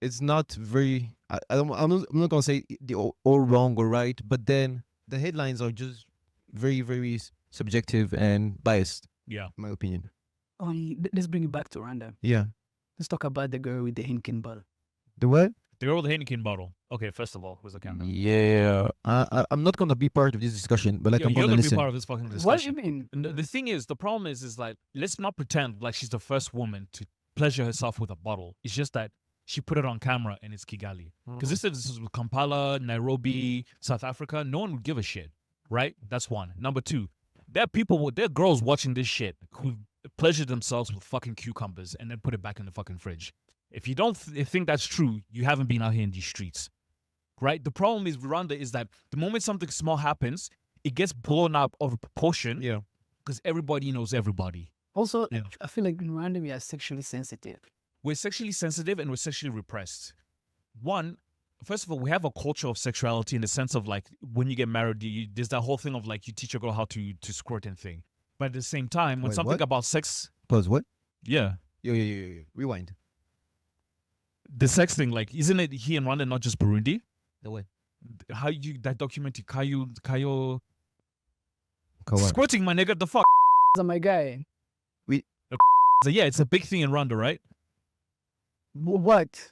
Speaker 1: it's not very I'm not gonna say they're all wrong or right, but then the headlines are just very, very subjective and biased,
Speaker 2: Yeah.
Speaker 1: in my opinion.
Speaker 3: Let's bring it back to Rwanda.
Speaker 1: Yeah.
Speaker 3: Let's talk about the girl with the heineken bottle.
Speaker 1: The what?
Speaker 2: The girl with the Heineken bottle. Okay, first of all, who's the camera?
Speaker 1: Yeah. I'm not gonna be part of this discussion, but like
Speaker 2: Yeah,
Speaker 1: I'm
Speaker 2: you're
Speaker 1: gonna
Speaker 2: gonna be
Speaker 1: listen.
Speaker 2: part of this fucking discussion.
Speaker 3: What do you mean?
Speaker 2: And the thing is, the problem is like, let's not pretend like she's the first woman to pleasure herself with a bottle. It's just that she put it on camera and it's Kigali. Because this is with Kampala, Nairobi, South Africa, no one would give a shit, right? That's one. Number two, there are girls watching this shit who pleasure themselves with fucking cucumbers and then put it back in the fucking fridge. If you don't think that's true, you haven't been out here in these streets. right? The problem is Rwanda is that the moment something small happens, it gets blown up of proportion.
Speaker 1: Yeah.
Speaker 2: Because everybody knows everybody.
Speaker 3: Also,
Speaker 2: Yeah.
Speaker 3: I feel like in Rwanda we are sexually sensitive.
Speaker 2: We're sexually sensitive and we're sexually repressed. One, first of all, we have a culture of sexuality in the sense of like when you get married, there's that whole thing of like you teach a girl how to squirt and thing. But at the same time, when
Speaker 1: Wait,
Speaker 2: something
Speaker 1: what?
Speaker 2: about sex,
Speaker 1: Pause. What?
Speaker 2: yeah,
Speaker 1: Yo. Rewind.
Speaker 2: the sex thing, like, isn't it here in Rwanda, not just Burundi?
Speaker 1: The what?
Speaker 2: How you that documentary, Kayo
Speaker 1: Kawa.
Speaker 2: squirting, my nigga, the fuck.
Speaker 3: So my guy,
Speaker 2: So yeah, it's a big thing in Rwanda, right?
Speaker 3: what?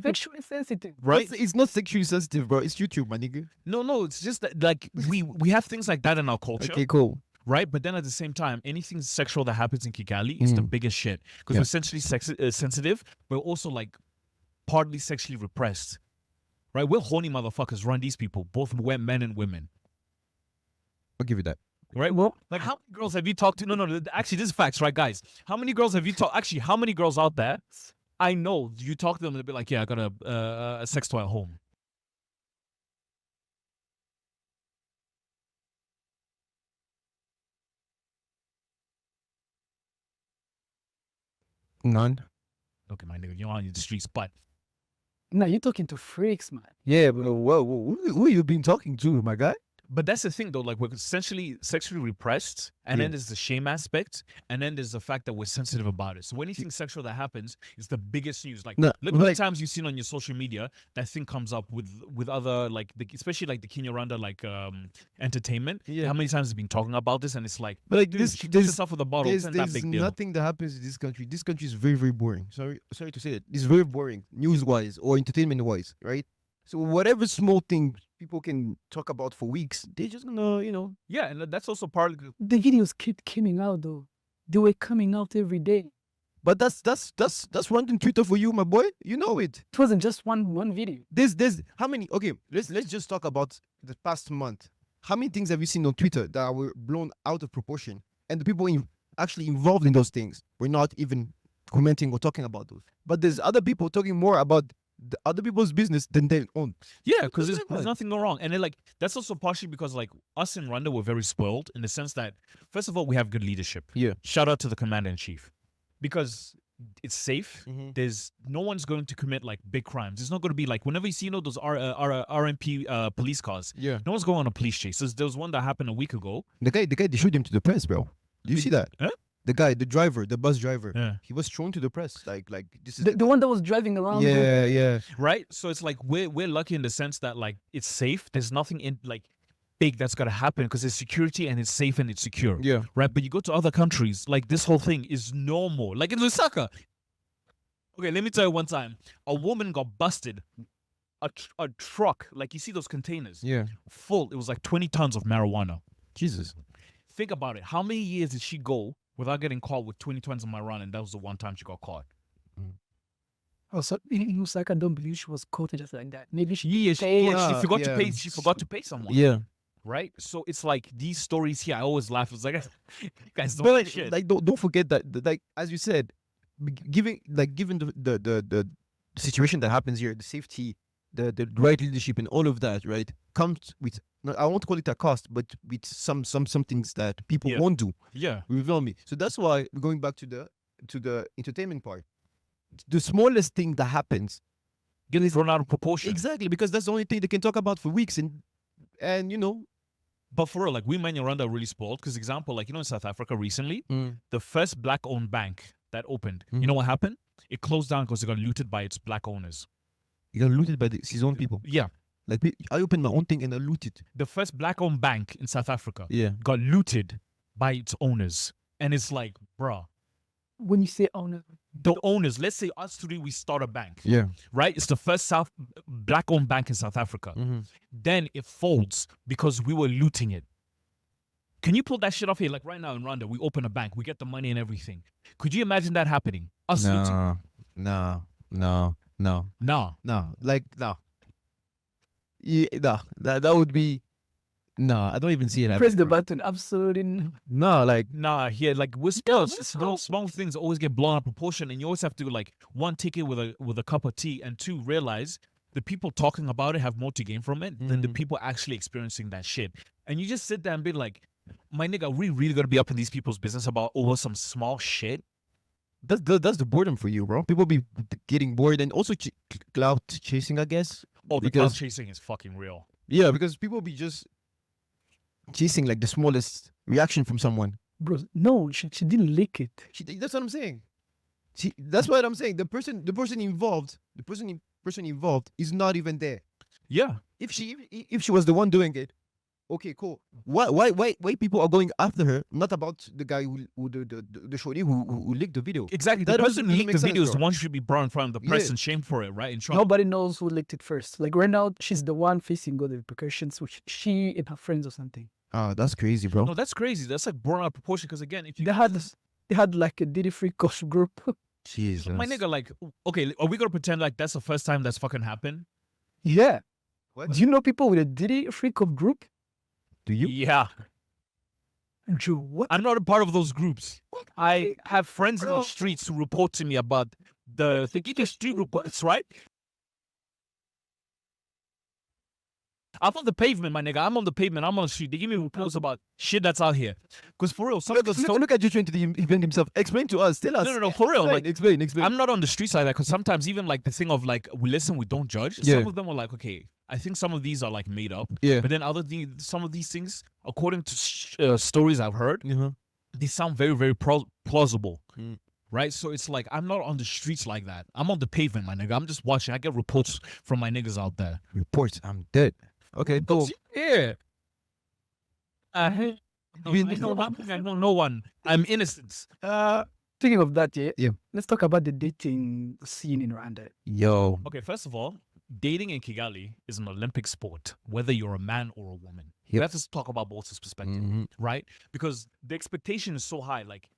Speaker 3: Sexually sensitive.
Speaker 2: Right?
Speaker 1: It's not sexually sensitive, bro. It's YouTube, my nigga.
Speaker 2: No, it's just that like we have things like that in our culture.
Speaker 1: Okay, cool.
Speaker 2: Right, but then at the same time, anything sexual that happens in Kigali is the biggest shit because
Speaker 1: Yeah.
Speaker 2: we're essentially sensitive, but also like partly sexually repressed. Right, we're horny motherfuckers. Rwandese people, both men and women.
Speaker 1: I'll give you that.
Speaker 2: Right,
Speaker 3: Well,
Speaker 2: like how many girls have you talked to? No. Actually, this is facts, right, guys? How many girls have you talked? Actually, how many girls out there? I know you talk to them, they'll be like, "Yeah, I got a sex toy at home."
Speaker 1: None.
Speaker 2: Okay, my nigga, you're on the streets, but
Speaker 3: no, you're talking to freaks, man.
Speaker 1: Yeah, but who you been talking to, my guy?
Speaker 2: But that's the thing, though. Like, we're essentially sexually repressed, and then there's the shame aspect, and then there's the fact that we're sensitive about it. So anything sexual that happens is the biggest news. Like,
Speaker 1: No,
Speaker 2: look how many
Speaker 1: like-
Speaker 2: times you've seen on your social media that thing comes up with other like, especially like the Kinyarwanda like entertainment.
Speaker 1: Yeah.
Speaker 2: How many times has been talking about this, and it's like,
Speaker 1: But like
Speaker 2: dude,
Speaker 1: this,
Speaker 2: shoot
Speaker 1: there's
Speaker 2: yourself with a bottle. It's not that
Speaker 1: there's
Speaker 2: big deal.
Speaker 1: nothing that happens in this country. This country is very, very boring. Sorry to say it. It's very boring, news-wise or entertainment-wise, right? So whatever small thing people can talk about for weeks, they're just gonna,
Speaker 2: Yeah, and that's also partly.
Speaker 3: The videos keep coming out though. They were coming out every day.
Speaker 1: But that's Rwandan Twitter for you, my boy. You know it.
Speaker 3: It wasn't just one video.
Speaker 1: There's how many? Okay, let's just talk about the past month. How many things have you seen on Twitter that were blown out of proportion, and the people actually involved in those things were not even commenting or talking about those? But there's other people talking more about the other people's business than their own.
Speaker 2: Yeah, because
Speaker 1: That's
Speaker 2: there's
Speaker 1: right.
Speaker 2: nothing wrong. And then, like, that's also partially because, like, us in Rwanda were very spoiled in the sense that, first of all, we have good leadership.
Speaker 1: Yeah.
Speaker 2: Shout out to the commander in chief. Because it's safe.
Speaker 1: Mhm.
Speaker 2: There's no one's going to commit, like, big crimes. It's not going to be, like, whenever you see, those RMP police cars,
Speaker 1: Yeah.
Speaker 2: no one's going on a police chase. There was one that happened a week ago.
Speaker 1: The guy, they showed him to the press, bro. Do you see that?
Speaker 2: Huh?
Speaker 1: The driver, the bus driver.
Speaker 2: Yeah.
Speaker 1: He was shown to the press. Like this is.
Speaker 3: The one that was driving around. with-
Speaker 1: Yeah.
Speaker 2: Right? So it's like we're lucky in the sense that, like, it's safe. There's nothing in, like, big that's going to happen because it's security and it's safe and it's secure.
Speaker 1: Yeah.
Speaker 2: Right, but you go to other countries, like this whole thing is normal. Like in Lusaka. Okay, let me tell you one time. A woman got busted. A truck, like you see those containers,
Speaker 1: Yeah.
Speaker 2: full. It was like 20 tons of marijuana.
Speaker 1: Jesus.
Speaker 2: Think about it. How many years did she go without getting caught with 20 tons of marijuana? And that was the one time she got caught.
Speaker 3: Oh, so in Osaka, I don't believe she was caught just like that. Maybe she.
Speaker 2: Yeah,
Speaker 3: Yeah,
Speaker 2: she forgot to
Speaker 1: yeah.
Speaker 2: pay. She forgot to pay someone.
Speaker 1: Yeah.
Speaker 2: Right. So it's like these stories here. I always laugh. It's like, you guys don't
Speaker 1: But
Speaker 2: know
Speaker 1: like,
Speaker 2: shit.
Speaker 1: don't forget that like as you said, given the situation that happens here, the safety, the right leadership, and all of that, right, comes with, I won't call it a cost, but with some things that people
Speaker 2: Yeah.
Speaker 1: won't do.
Speaker 2: Yeah.
Speaker 1: You feel me? So that's why going back to the entertainment part, the smallest thing that happens,
Speaker 2: Getting thrown out of proportion.
Speaker 1: exactly, because that's the only thing they can talk about for weeks, and
Speaker 2: But for real, like, we men in Rwanda are really spoiled. Because example, like, in South Africa recently, the first black-owned bank that opened, you know what happened? It closed down because it got looted by its black owners.
Speaker 1: you got looted by his own people.
Speaker 2: Yeah.
Speaker 1: Like I opened my own thing and I looted.
Speaker 2: The first black-owned bank in South Africa
Speaker 1: Yeah.
Speaker 2: got looted by its owners. And it's like, bruh,
Speaker 3: When you say owner,
Speaker 2: the owners, let's say us three, we start a bank,
Speaker 1: Yeah.
Speaker 2: right? It's the first black-owned bank in South Africa. Then it folds because we were looting it. Can you pull that shit off here? Like right now in Rwanda, we open a bank, we get the money and everything. Could you imagine that happening? Us looting?
Speaker 1: No.
Speaker 2: Nah.
Speaker 1: Like no. Yeah, no. That would be no. I don't even see it happening.
Speaker 3: press the button. Absolutely.
Speaker 1: No, like
Speaker 2: Nah, here, like we're spoiled. Small things always get blown out of proportion, and you always have to like one take it with a cup of tea, and two realize the people talking about it have more to gain from it than the
Speaker 1: Mhm.
Speaker 2: people actually experiencing that shit. And you just sit there and be like, my nigga, are we really gonna be up in these people's business about over some small shit?
Speaker 1: That's the boredom for you, bro. People be getting bored and also clout chasing, I guess.
Speaker 2: Oh, the cloud
Speaker 1: Because
Speaker 2: chasing is fucking real.
Speaker 1: yeah, because people be just chasing like the smallest reaction from someone.
Speaker 3: Bro, no, she didn't leak it.
Speaker 1: That's what I'm saying. That's what I'm saying. The person involved, person involved is not even there.
Speaker 2: Yeah.
Speaker 1: If she was the one doing it, okay, cool. Why people are going after her? Not about the guy who the shorty who leaked the video.
Speaker 2: Exactly.
Speaker 1: That
Speaker 2: The person who
Speaker 1: doesn't
Speaker 2: leaked
Speaker 1: make
Speaker 2: the
Speaker 1: sense,
Speaker 2: video is the
Speaker 1: bro.
Speaker 2: one who should be brought in front of the press
Speaker 1: Yeah.
Speaker 2: and shamed for it, right? In trouble.
Speaker 3: Nobody knows who leaked it first. Like right now, she's the one facing all the repercussions, which she and her friends or something.
Speaker 1: Ah, that's crazy, bro.
Speaker 2: No, that's crazy. That's like blown out of proportion. Because again, if you
Speaker 3: They had like a Diddy free coach group.
Speaker 1: Jesus.
Speaker 2: my nigga, like, okay, are we gonna pretend like that's the first time that's fucking happened?
Speaker 3: Yeah.
Speaker 1: What?
Speaker 3: Do you know people with a Diddy free cop group?
Speaker 1: Do you?
Speaker 2: Yeah.
Speaker 3: Drew, what?
Speaker 2: I'm not a part of those groups. I have friends in the streets who report to me about the street reports, right? I'm on the pavement, my nigga. I'm on the pavement. I'm on the street. They give me reports about shit that's out here. Because for real, some of the
Speaker 1: Look at you trying to defend himself. Explain to us. Tell us.
Speaker 2: No, for real. Like,
Speaker 1: Explain.
Speaker 2: I'm not on the streets like that because sometimes even like the thing of like we listen, we don't judge.
Speaker 1: Yeah.
Speaker 2: Some of them are like, okay, I think some of these are like made up.
Speaker 1: Yeah.
Speaker 2: But then some of these things, according to stories I've heard,
Speaker 1: Uh-huh.
Speaker 2: they sound very, very plausible.
Speaker 1: Mm.
Speaker 2: Right? So it's like I'm not on the streets like that. I'm on the pavement, my nigga. I'm just watching. I get reports from my niggas out there.
Speaker 1: Reports. I'm dead. Okay, cool.
Speaker 2: Yeah. I don't know one. I'm innocent.
Speaker 3: Speaking of that, yeah.
Speaker 1: Yeah.
Speaker 3: Let's talk about the dating scene in Rwanda.
Speaker 1: Yo.
Speaker 2: Okay, first of all, dating in Kigali is an Olympic sport, whether you're a man or a woman.
Speaker 1: Yep.
Speaker 2: We have to talk about both perspective,
Speaker 1: Mhm.
Speaker 2: right? Because the expectation is so high. Like,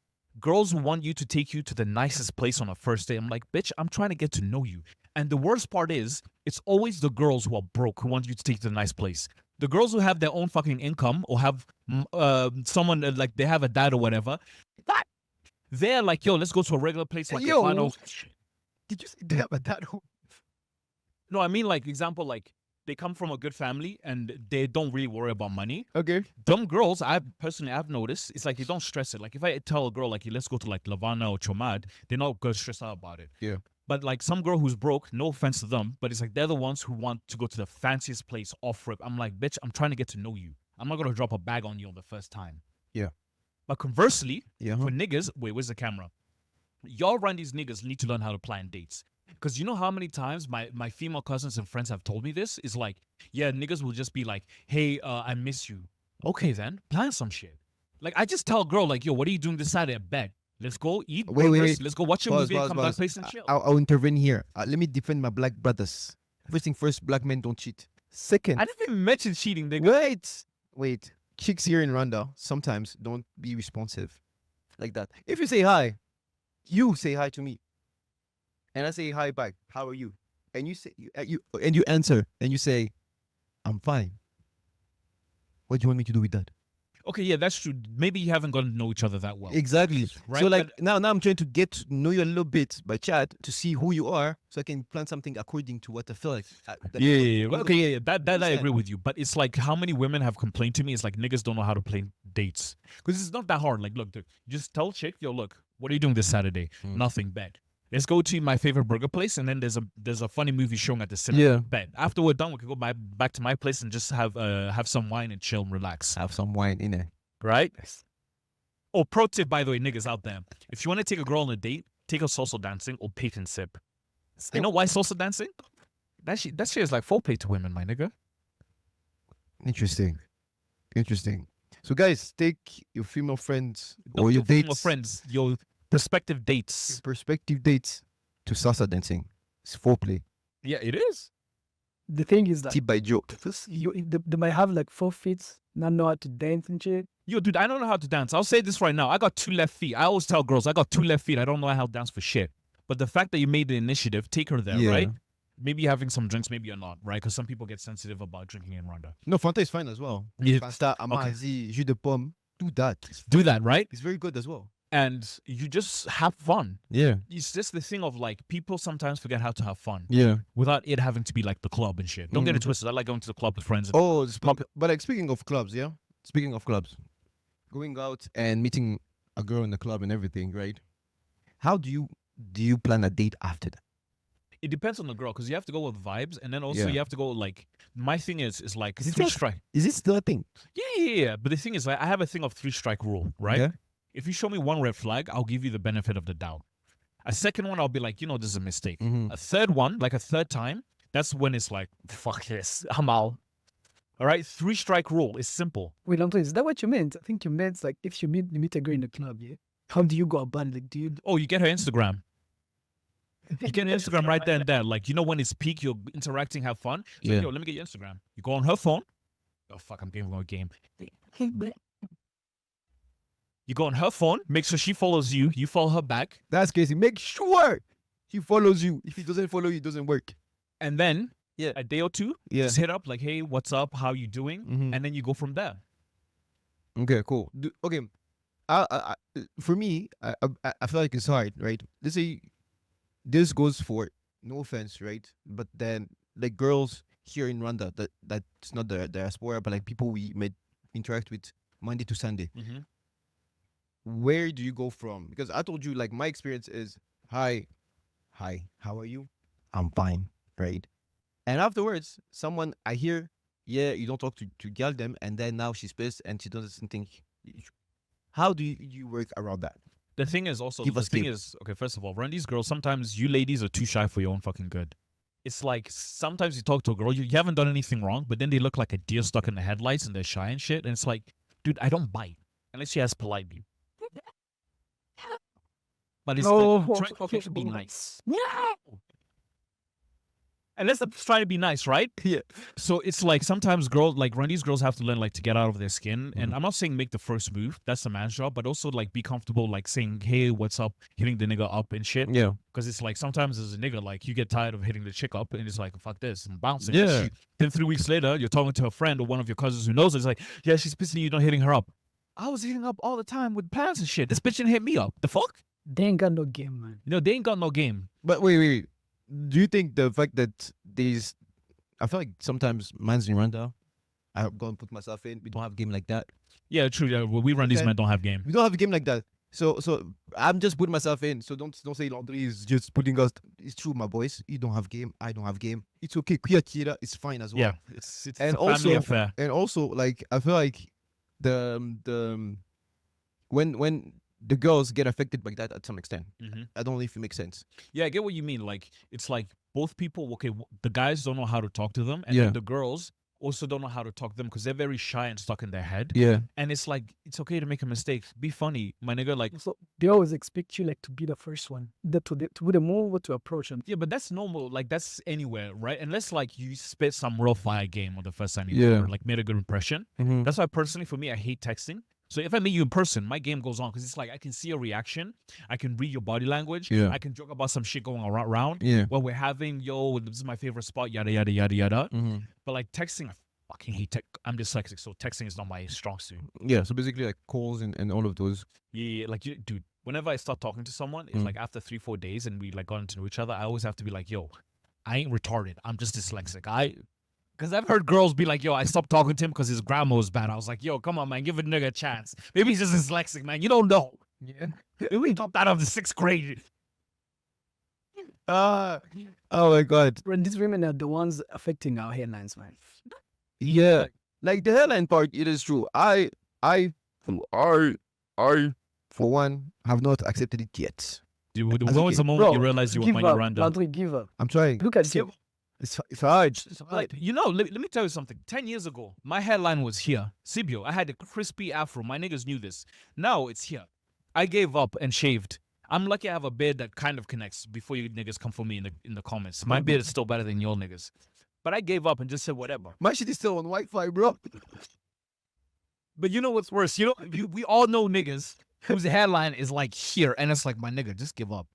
Speaker 2: girls want you to take you to the nicest place on a first date. I'm like, bitch, I'm trying to get to know you. And the worst part is, it's always the girls who are broke who want you to take you to the nice place. The girls who have their own fucking income or have someone like they have a dad or whatever, they're like, yo, let's go to a regular place like
Speaker 1: Yo.
Speaker 2: Ivano.
Speaker 1: Did you say they have a dad?
Speaker 2: No, I mean like example, like they come from a good family and they don't really worry about money.
Speaker 1: Okay.
Speaker 2: Dumb girls, I've noticed, it's like they don't stress it. Like if I tell a girl like let's go to like Lavana or Chomad, they're not gonna stress out about it.
Speaker 1: Yeah.
Speaker 2: But like some girl who's broke, no offense to them, but it's like they're the ones who want to go to the fanciest place off rip. I'm like, bitch, I'm trying to get to know you. I'm not gonna drop a bag on you on the first time.
Speaker 1: Yeah.
Speaker 2: But conversely,
Speaker 1: Yeah.
Speaker 2: for niggas, wait, where's the camera? Y'all Rwandese niggas need to learn how to plan dates. Because you know how many times my female cousins and friends have told me this? Is like, yeah, niggas will just be like, hey, I miss you. Okay, then, plan some shit. Like, I just tell a girl, like, yo, what are you doing this Saturday at bed? Let's go eat
Speaker 1: Wait.
Speaker 2: burgers, let's go watch a movie and come back
Speaker 1: Pause.
Speaker 2: place and chill.
Speaker 1: I'll intervene here. Let me defend my black brothers. First thing first, black men don't cheat. Second,
Speaker 2: I didn't even mention cheating, nigga.
Speaker 1: wait. Chicks here in Rwanda sometimes don't be responsive like that. If you say hi, you say hi to me, and I say hi back. How are you? And you say you answer and you say, I'm fine. What do you want me to do with that?
Speaker 2: Okay, yeah, that's true. Maybe you haven't gotten to know each other that well.
Speaker 1: Exactly.
Speaker 2: Right,
Speaker 1: So like
Speaker 2: but-
Speaker 1: now I'm trying to get to know you a little bit by chat to see who you are, so I can plan something according to what I feel like.
Speaker 2: Yeah. Okay, yeah. That I
Speaker 1: Understand.
Speaker 2: agree with you. But it's like how many women have complained to me? It's like niggas don't know how to plan dates because it's not that hard. Like, look, dude, just tell chick, yo, look, what are you doing this Saturday? Nothing. Bet. Let's go to my favorite burger place, and then there's a funny movie showing at the cinema.
Speaker 1: Yeah.
Speaker 2: Bet. After we're done, we can go back to my place and just have some wine and chill and relax.
Speaker 1: Have some wine in there.
Speaker 2: Right? Oh, pro tip, by the way, niggas out there. If you want to take a girl on a date, take her salsa dancing or paint and sip. You know why salsa dancing? That shit is like foreplay to women, my nigga.
Speaker 1: Interesting. So guys, take your female friends
Speaker 2: No,
Speaker 1: or your
Speaker 2: female
Speaker 1: dates,
Speaker 2: friends, your prospective dates.
Speaker 1: prospective dates to salsa dancing. It's foreplay.
Speaker 2: Yeah, it is.
Speaker 3: The thing is that
Speaker 1: Tip by Joe.
Speaker 3: they might have like 4 feet, not know how to dance and shit.
Speaker 2: Yo, dude, I don't know how to dance. I'll say this right now. I got 2 left feet. I always tell girls, I got 2 left feet. I don't know how to dance for shit. But the fact that you made the initiative, take her there,
Speaker 1: Yeah.
Speaker 2: right? Maybe you're having some drinks, maybe you're not, right? Because some people get sensitive about drinking in Rwanda.
Speaker 1: No, Fanta is fine as well.
Speaker 2: Yeah.
Speaker 1: Fanta, Amazi, jus de pomme. Do that.
Speaker 2: Do that, right?
Speaker 1: It's very good as well.
Speaker 2: and you just have fun.
Speaker 1: Yeah.
Speaker 2: It's just the thing of like people sometimes forget how to have fun
Speaker 1: Yeah.
Speaker 2: without it having to be like the club and shit. Don't get it
Speaker 1: Mhm.
Speaker 2: twisted. I like going to the club with friends.
Speaker 1: Oh, but like speaking of clubs, yeah. Speaking of clubs, going out and meeting a girl in the club and everything, right? How do you plan a date after that?
Speaker 2: It depends on the girl because you have to go with vibes, and then also
Speaker 1: Yeah.
Speaker 2: you have to go like my thing is like
Speaker 1: Is it
Speaker 2: three
Speaker 1: just-
Speaker 2: strike.
Speaker 1: Is it still a thing?
Speaker 2: Yeah. But the thing is, like, I have a thing of 3-strike rule, right?
Speaker 1: Yeah.
Speaker 2: If you show me one red flag, I'll give you the benefit of the doubt. A second one, I'll be like, this is a mistake.
Speaker 1: Mhm.
Speaker 2: A third one, like a third time, that's when it's like, fuck this, I'm out. All right, 3-strike rule is simple.
Speaker 3: Wait, Landry, is that what you meant? I think you meant like if you meet a girl in the club, yeah. How do you go about it? Like, do you?
Speaker 2: Oh, you get her Instagram. You get her Instagram right there and there. Like, when it's peak, you're interacting, have fun. So,
Speaker 1: Yeah.
Speaker 2: yo, let me get your Instagram. You go on her phone. Oh, fuck, I'm giving her a game. You go on her phone, make sure she follows you. You follow her back.
Speaker 1: That's crazy. Make sure he follows you. If he doesn't follow you, it doesn't work.
Speaker 2: And then,
Speaker 1: Yeah.
Speaker 2: a day or two,
Speaker 1: Yeah.
Speaker 2: just hit up like, hey, what's up? How you doing?
Speaker 1: Mhm.
Speaker 2: And then you go from there.
Speaker 1: Okay, cool. Okay, for me, I feel like it's hard, right? Let's say this goes for no offense, right? But then like girls here in Rwanda, that's not the diaspora, but like people we may interact with Monday to Sunday.
Speaker 2: Mm-hmm.
Speaker 1: Where do you go from? Because I told you like my experience is hi, how are you? I'm fine, right? And afterwards, someone I hear, yeah, you don't talk to girl them, and then now she's pissed and she doesn't think. How do you work around that?
Speaker 2: The thing is also,
Speaker 1: Give
Speaker 2: the
Speaker 1: us
Speaker 2: thing
Speaker 1: tip.
Speaker 2: is, okay, first of all, run these girls, sometimes you ladies are too shy for your own fucking good. It's like sometimes you talk to a girl, you haven't done anything wrong, but then they look like a deer stuck in the headlights and they're shy and shit. And it's like, dude, I don't bite unless she asks politely. But it's like, try to be nice. Unless they're trying to be nice, right?
Speaker 1: Yeah.
Speaker 2: So it's like sometimes these girls have to learn like to get out of their skin. And
Speaker 1: Mhm.
Speaker 2: I'm not saying make the first move, that's the man's job, but also like be comfortable like saying, hey, what's up, hitting the nigga up and shit.
Speaker 1: Yeah.
Speaker 2: Because it's like sometimes as a nigga, like you get tired of hitting the chick up and it's like, fuck this, and bouncing.
Speaker 1: Yeah.
Speaker 2: Then 3 weeks later, you're talking to a friend or one of your cousins who knows it. It's like, yeah, she's pissing you not hitting her up. I was hitting up all the time with plans and shit. This bitch didn't hit me up. The fuck?
Speaker 3: They ain't got no game, man.
Speaker 2: They ain't got no game.
Speaker 1: But wait. Do you think the fact that I feel like sometimes man's in Rwanda, I go and put myself in. We don't have a game like that.
Speaker 2: Yeah, true. Yeah, well, we run these
Speaker 1: Okay.
Speaker 2: men don't have game.
Speaker 1: We don't have a game like that. So I'm just putting myself in. So don't say Landry is just putting us. It's true, my boys. You don't have game. I don't have game. It's okay. Kira is fine as well.
Speaker 2: Yeah, it's
Speaker 1: And
Speaker 2: a family
Speaker 1: also-
Speaker 2: affair.
Speaker 1: And also, like I feel like the when the girls get affected by that at some extent.
Speaker 2: Mhm.
Speaker 1: I don't know if it makes sense.
Speaker 2: Yeah, I get what you mean. Like it's like both people. Okay, the guys don't know how to talk to them, and
Speaker 1: Yeah.
Speaker 2: then the girls also don't know how to talk to them because they're very shy and stuck in their head.
Speaker 1: Yeah.
Speaker 2: And it's like it's okay to make a mistake. Be funny, my nigga. Like
Speaker 3: So they always expect you like to be the first one, to be the move or to approach them.
Speaker 2: yeah, but that's normal. Like that's anywhere, right? Unless like you spit some real fire game on the first time you
Speaker 1: Yeah.
Speaker 2: met her, like made a good impression.
Speaker 1: Mm-hmm.
Speaker 2: That's why personally for me, I hate texting. So if I meet you in person, my game goes on because it's like I can see your reaction, I can read your body language,
Speaker 1: Yeah.
Speaker 2: I can joke about some shit going around.
Speaker 1: Yeah.
Speaker 2: What we're having, yo, this is my favorite spot, yada yada yada yada.
Speaker 1: Mm-hmm.
Speaker 2: But like texting, I fucking hate tech. I'm dyslexic, so texting is not my strong suit.
Speaker 1: Yeah. So basically, like calls and all of those.
Speaker 2: Yeah, like dude, whenever I start talking to someone, it's
Speaker 1: Mm.
Speaker 2: like after 3-4 days and we like gotten to know each other, I always have to be like, yo, I ain't retarded. I'm just dyslexic. Because I've heard girls be like, yo, I stopped talking to him because his grammar was bad. I was like, yo, come on, man, give a nigga a chance. Maybe he's just dyslexic, man. You don't know.
Speaker 3: Yeah.
Speaker 2: Maybe we dropped out of the 6th grade.
Speaker 1: Oh my God.
Speaker 3: And these women are the ones affecting our hairlines, man.
Speaker 1: Yeah. Like the hairline part, it is true. I for one have not accepted it yet.
Speaker 2: Dude, when
Speaker 1: As a
Speaker 2: was
Speaker 1: kid.
Speaker 2: the moment
Speaker 3: Bro,
Speaker 2: you realized you were
Speaker 3: give
Speaker 2: playing
Speaker 3: up,
Speaker 2: random?
Speaker 3: Landry, give up.
Speaker 1: I'm trying.
Speaker 3: Look at you.
Speaker 1: It's hard. It's
Speaker 2: Like,
Speaker 1: hard.
Speaker 2: let me tell you something. 10 years ago, my hairline was here. Sibio, I had a crispy afro. My niggas knew this. Now it's here. I gave up and shaved. I'm lucky I have a beard that kind of connects before you niggas come for me in the comments. My beard is still better than your niggas. But I gave up and just said whatever.
Speaker 1: My shit is still on Wi-Fi, bro.
Speaker 2: But you know what's worse? We all know niggas whose hairline is like here. And it's like, my nigga, just give up.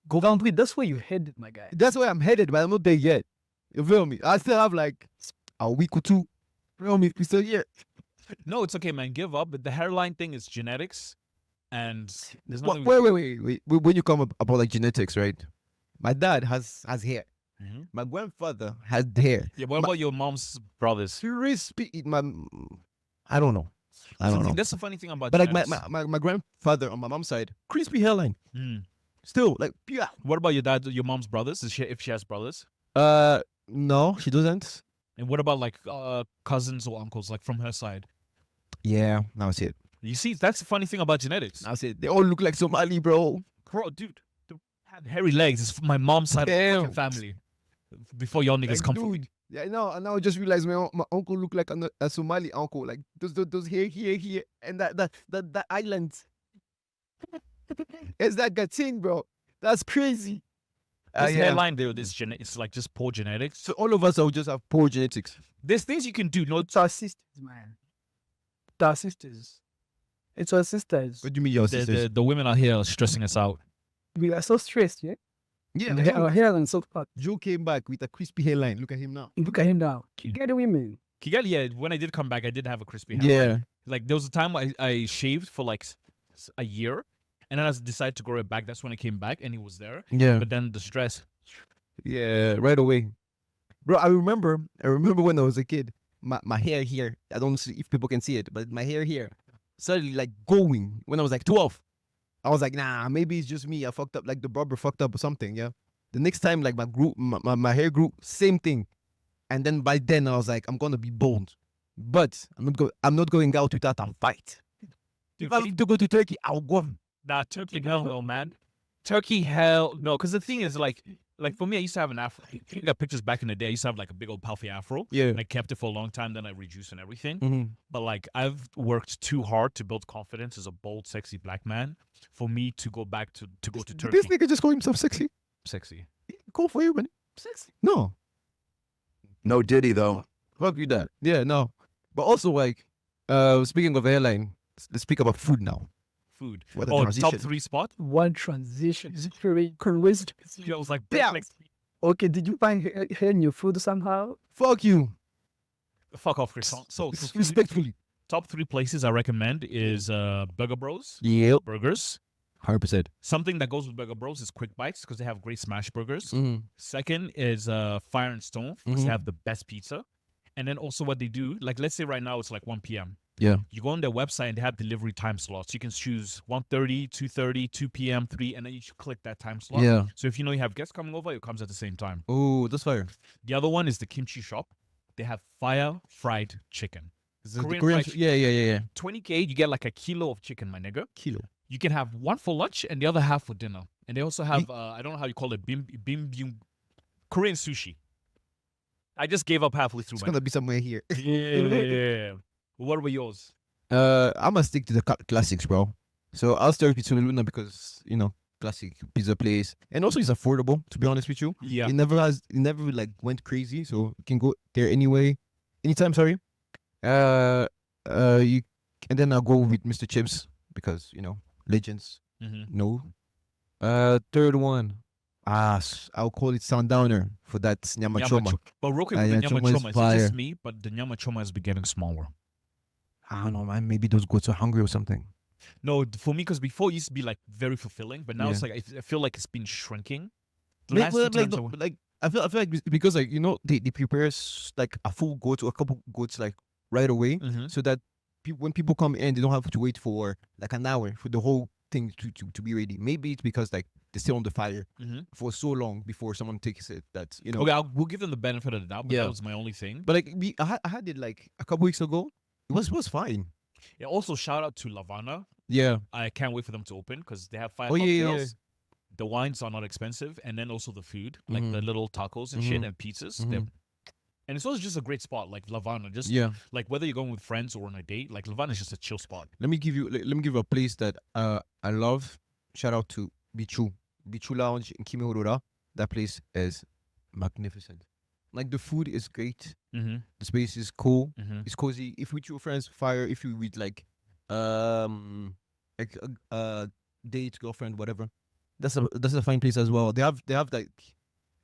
Speaker 3: Go Landry, that's where you headed, my guy.
Speaker 1: That's where I'm headed, but I'm not there yet. You feel me? I still have like a week or two. You feel me? We still here.
Speaker 2: No, it's okay, man. Give up. But the hairline thing is genetics. and there's
Speaker 1: Wha-
Speaker 2: nothing.
Speaker 1: wait. When you come about like genetics, right? My dad has hair.
Speaker 2: Mhm.
Speaker 1: My grandfather had hair.
Speaker 2: Yeah. What about your mom's brothers?
Speaker 1: Crispy. I don't know.
Speaker 2: That's the funny thing about
Speaker 1: But like
Speaker 2: genetics.
Speaker 1: my grandfather on my mom's side, crispy hairline.
Speaker 2: Mm.
Speaker 1: Still like yeah.
Speaker 2: What about your mom's brothers? If she has brothers?
Speaker 1: No, she doesn't.
Speaker 2: And what about like cousins or uncles, like from her side?
Speaker 1: Yeah, now I see it.
Speaker 2: You see, that's the funny thing about genetics.
Speaker 1: Now I see it. They all look like Somali, bro.
Speaker 2: Bro, dude, they had hairy legs. It's my mom's side of the
Speaker 1: Damn.
Speaker 2: fucking family. Before y'all niggas
Speaker 1: Like,
Speaker 2: come for me.
Speaker 1: dude. Yeah, no, and now I just realized my uncle looked like a Somali uncle, like those here, and that island. It's like a thing, bro. That's crazy.
Speaker 2: This
Speaker 1: Yeah.
Speaker 2: hairline, there, it's like just poor genetics.
Speaker 1: So all of us will just have poor genetics.
Speaker 2: There's things you can do. No,
Speaker 3: It's our sisters, man. It's our sisters. It's our sisters.
Speaker 1: What do you mean, your sisters?
Speaker 2: the women out here are stressing us out.
Speaker 3: We are so stressed, yeah?
Speaker 1: Yeah,
Speaker 3: Our hairline so fat.
Speaker 1: Joe came back with a crispy hairline. Look at him now.
Speaker 3: Look at him now. Get the women.
Speaker 2: Kigali, yeah, when I did come back, I did have a crispy hair.
Speaker 1: Yeah,
Speaker 2: Like, there was a time I shaved for like a year, and then I decided to grow it back. That's when I came back, and it was there.
Speaker 1: yeah,
Speaker 2: But then the stress.
Speaker 1: yeah. Right away, bro. I remember when I was a kid. My hair here. I don't see if people can see it, but my hair here suddenly like going when I was like 12. I was like, nah, maybe it's just me. I fucked up, like the barber fucked up or something. Yeah. The next time, like my hair grew, same thing. And then by then I was like, I'm gonna be bald, but I'm not going out without a fight. If I need to go to Turkey, I'll go.
Speaker 2: Nah, Turkey, hell no, man. Turkey, hell no. Because the thing is, like for me, I used to have an afro. I got pictures back in the day. I used to have like a big old puffy afro.
Speaker 1: Yeah.
Speaker 2: And I kept it for a long time. Then I reduced and everything.
Speaker 1: Mm-hmm.
Speaker 2: But like, I've worked too hard to build confidence as a bold, sexy black man for me to go back to go to Turkey.
Speaker 1: This nigga just call himself sexy.
Speaker 2: Sexy.
Speaker 1: Cool for you, man.
Speaker 2: Sexy.
Speaker 1: No.
Speaker 4: No Diddy though.
Speaker 1: Fuck you that. Yeah, no. But also like, speaking of airline, let's speak about food now.
Speaker 2: Food.
Speaker 1: What a
Speaker 2: Oh,
Speaker 1: transition.
Speaker 2: top 3 spot?
Speaker 3: One transition is very coincidence.
Speaker 2: I was like,
Speaker 1: Yeah.
Speaker 3: Okay, did you find hair in your food somehow?
Speaker 1: Fuck you.
Speaker 2: fuck off, croissant. So,
Speaker 1: Respectfully.
Speaker 2: top 3 places I recommend is Burger Bros.
Speaker 1: Yep.
Speaker 2: Burgers.
Speaker 1: 100%.
Speaker 2: Something that goes with Burger Bros is Quick Bites because they have great smash burgers.
Speaker 1: Mm-hmm.
Speaker 2: Second is Fire and Stone because
Speaker 1: Mhm.
Speaker 2: they have the best pizza. And then also what they do, like let's say right now it's like 1 p.m.
Speaker 1: Yeah.
Speaker 2: You go on their website and they have delivery time slots. You can choose 1:30, 2:30, 2 p.m., 3, and then you click that time slot.
Speaker 1: Yeah.
Speaker 2: So if you know you have guests coming over, it comes at the same time.
Speaker 1: Oh, that's fire.
Speaker 2: The other one is the kimchi shop. They have fire fried chicken. It's a
Speaker 1: The
Speaker 2: Korean fried
Speaker 1: yeah.
Speaker 2: 20K, you get like a kilo of chicken, my nigga.
Speaker 1: Kilo.
Speaker 2: You can have one for lunch and the other half for dinner. And they also have,
Speaker 1: Ye-
Speaker 2: I don't know how you call it, bim Korean sushi. I just gave up halfway through.
Speaker 1: It's
Speaker 2: Man.
Speaker 1: gonna be somewhere here.
Speaker 2: Yeah. What were yours?
Speaker 1: I'm gonna stick to the classics, bro. So I'll start with Luna because classic pizza place, and also it's affordable. To be honest with you,
Speaker 2: Yeah.
Speaker 1: it never like went crazy, so you can go there anytime. Sorry, you, and then I'll go with Mr. Chips because legends.
Speaker 2: Mm-hmm.
Speaker 1: No, third one, I'll call it Sundowner for that nyama choma.
Speaker 2: But real quick,
Speaker 1: Ah,
Speaker 2: with the
Speaker 1: yeah,
Speaker 2: nyama
Speaker 1: choma is
Speaker 2: choma, it's
Speaker 1: fire.
Speaker 2: just me, but the nyama choma has been getting smaller.
Speaker 1: I don't know, man. Maybe those goats are hungry or something.
Speaker 2: No, for me, because before it used to be like very fulfilling, but now it's like I feel like it's been shrinking. The last two times I went-
Speaker 1: like I feel like because like they prepare like a full goat or a couple goats like right away,
Speaker 2: Mhm.
Speaker 1: so that when people come in, they don't have to wait for like an hour for the whole thing to be ready. Maybe it's because like they're still on the fire
Speaker 2: Mhm.
Speaker 1: for so long before someone takes it that
Speaker 2: Okay, we'll give them the benefit of the doubt, but
Speaker 1: Yeah.
Speaker 2: that was my only thing.
Speaker 1: But like I had it like a couple weeks ago. It was fine.
Speaker 2: Yeah, also shout out to Lavana.
Speaker 1: Yeah.
Speaker 2: I can't wait for them to open because they have 5
Speaker 1: Oh, yeah,
Speaker 2: cocktails.
Speaker 1: yeah.
Speaker 2: The wines are not expensive, and then also the food, like the
Speaker 1: Mhm.
Speaker 2: little tacos and shit
Speaker 1: Mhm.
Speaker 2: and pizzas.
Speaker 1: Mhm.
Speaker 2: And it's also just a great spot, like Lavana. Just
Speaker 1: Yeah.
Speaker 2: like whether you're going with friends or on a date, like Lavana is just a chill spot.
Speaker 1: Let me give you a place that I love. Shout out to Bichu Lounge in Kimihurura. That place is magnificent. Like the food is great.
Speaker 2: Mm-hmm.
Speaker 1: The space is cool.
Speaker 2: Mm-hmm.
Speaker 1: It's cozy. If with your friends, fire. If you with like date, girlfriend, whatever. That's a fine place as well. They have like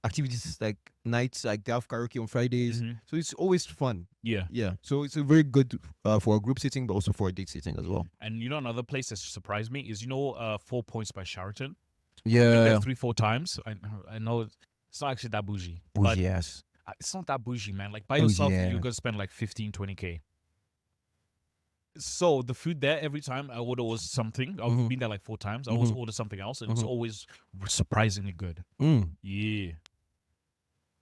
Speaker 1: activities like nights, like they have karaoke on Fridays.
Speaker 2: Mhm.
Speaker 1: So it's always fun.
Speaker 2: Yeah.
Speaker 1: Yeah. So it's a very good for a group sitting, but also for a date sitting as well.
Speaker 2: And you know another place that surprised me is 4 Points by Sheraton. Been
Speaker 1: Yeah.
Speaker 2: there 3-4 times. I know it's not actually that bougie, but
Speaker 1: yes.
Speaker 2: it's not that bougie, man. Like by
Speaker 1: Oh,
Speaker 2: yourself,
Speaker 1: yeah.
Speaker 2: you're gonna spend like 15-20K. So the food there, every time I order was something. I've
Speaker 1: Mhm.
Speaker 2: been there like 4 times. I always
Speaker 1: Mhm.
Speaker 2: order something else, and it's
Speaker 1: Mhm.
Speaker 2: always surprisingly good.
Speaker 1: Mm.
Speaker 2: Yeah.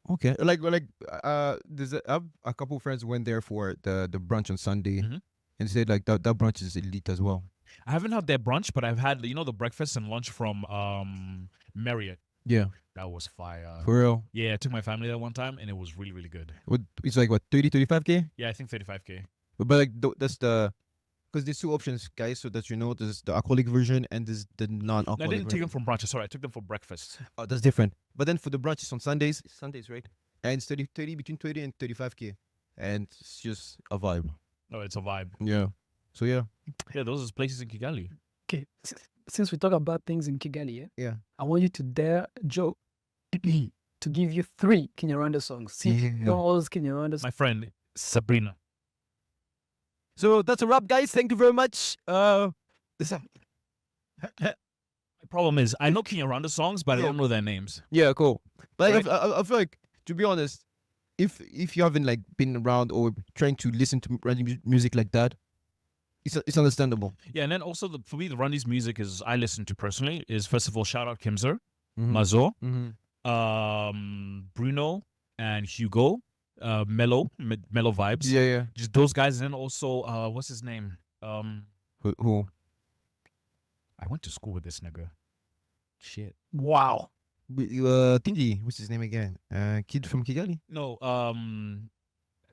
Speaker 1: Okay. There's I have a couple friends went there for the brunch on Sunday
Speaker 2: Mhm.
Speaker 1: and said like that brunch is elite as well.
Speaker 2: I haven't had their brunch, but I've had the breakfast and lunch from Marriott.
Speaker 1: Yeah.
Speaker 2: That was fire.
Speaker 1: For real.
Speaker 2: Yeah, I took my family there one time, and it was really, really good.
Speaker 1: It's like what 30-35K?
Speaker 2: Yeah, I think 35K.
Speaker 1: But like that's the because there's two options, guys. So that you know, there's the alcoholic version and there's the
Speaker 2: No, I
Speaker 1: non-alcoholic.
Speaker 2: didn't take them
Speaker 1: version.
Speaker 2: from brunch. Sorry, I took them for breakfast.
Speaker 1: Oh, that's different. But then for the brunch, it's on Sundays. Sundays, right? And it's 30 between 30 and 35K, and it's just a vibe.
Speaker 2: No, it's a vibe.
Speaker 1: Yeah. So yeah.
Speaker 2: Yeah, those are places in Kigali.
Speaker 3: Okay, since we talk about things in Kigali,
Speaker 1: Yeah.
Speaker 3: I want you to dare Joe to give you 3 Kinyarwanda songs. See,
Speaker 1: Yeah.
Speaker 3: all those Kinyarwanda
Speaker 2: My friend Sabrina.
Speaker 1: So that's a wrap, guys. Thank you very much. This
Speaker 2: My problem is I know Kinyarwanda songs, but I
Speaker 1: Yeah.
Speaker 2: don't know their names.
Speaker 1: Yeah, cool. But
Speaker 2: Right.
Speaker 1: I feel like, to be honest, if you haven't like been around or trying to listen to random music like that, it's understandable.
Speaker 2: Yeah, and then also for me, the Rwandese music is I listen to personally is first of all shout out Kimzer,
Speaker 1: Mhm.
Speaker 2: Mazo,
Speaker 1: Mhm.
Speaker 2: Bruno, and Hugo, Mellow Vibes.
Speaker 1: Yeah.
Speaker 2: Just those guys, and then also what's his name?
Speaker 1: Who?
Speaker 2: I went to school with this nigga. Shit.
Speaker 3: Wow.
Speaker 1: Tingy, what's his name again? Kid from Kigali.
Speaker 2: No,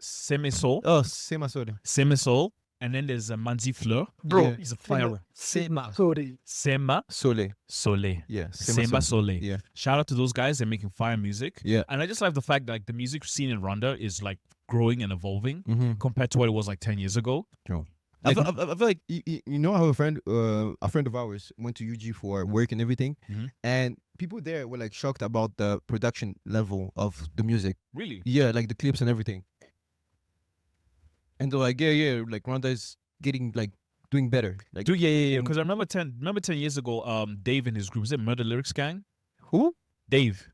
Speaker 2: Semisol.
Speaker 1: Oh, Sema Soda.
Speaker 2: Semisol. And then there's Manzi Fleur.
Speaker 3: Bro,
Speaker 1: Yeah.
Speaker 2: He's a fire.
Speaker 3: Sema. Sorry.
Speaker 2: Sema
Speaker 1: Sole.
Speaker 2: Sole.
Speaker 1: Yeah.
Speaker 2: Sema Sole.
Speaker 1: Yeah.
Speaker 2: Shout out to those guys. They're making fire music.
Speaker 1: Yeah.
Speaker 2: And I just like the fact that like the music scene in Rwanda is like growing and evolving
Speaker 1: Mm-hmm.
Speaker 2: compared to what it was like 10 years ago.
Speaker 1: True.
Speaker 2: Like-
Speaker 1: I feel like you know how a friend of ours went to UG for work and everything,
Speaker 2: Mhm.
Speaker 1: and people there were like shocked about the production level of the music.
Speaker 2: Really?
Speaker 1: Yeah, like the clips and everything. And they're like, yeah, like Rwanda is getting like doing better. Like
Speaker 2: Dude, yeah. Because I remember 10 years ago, Dave and his group, was it Murder Lyrics Gang?
Speaker 1: who?
Speaker 2: Dave.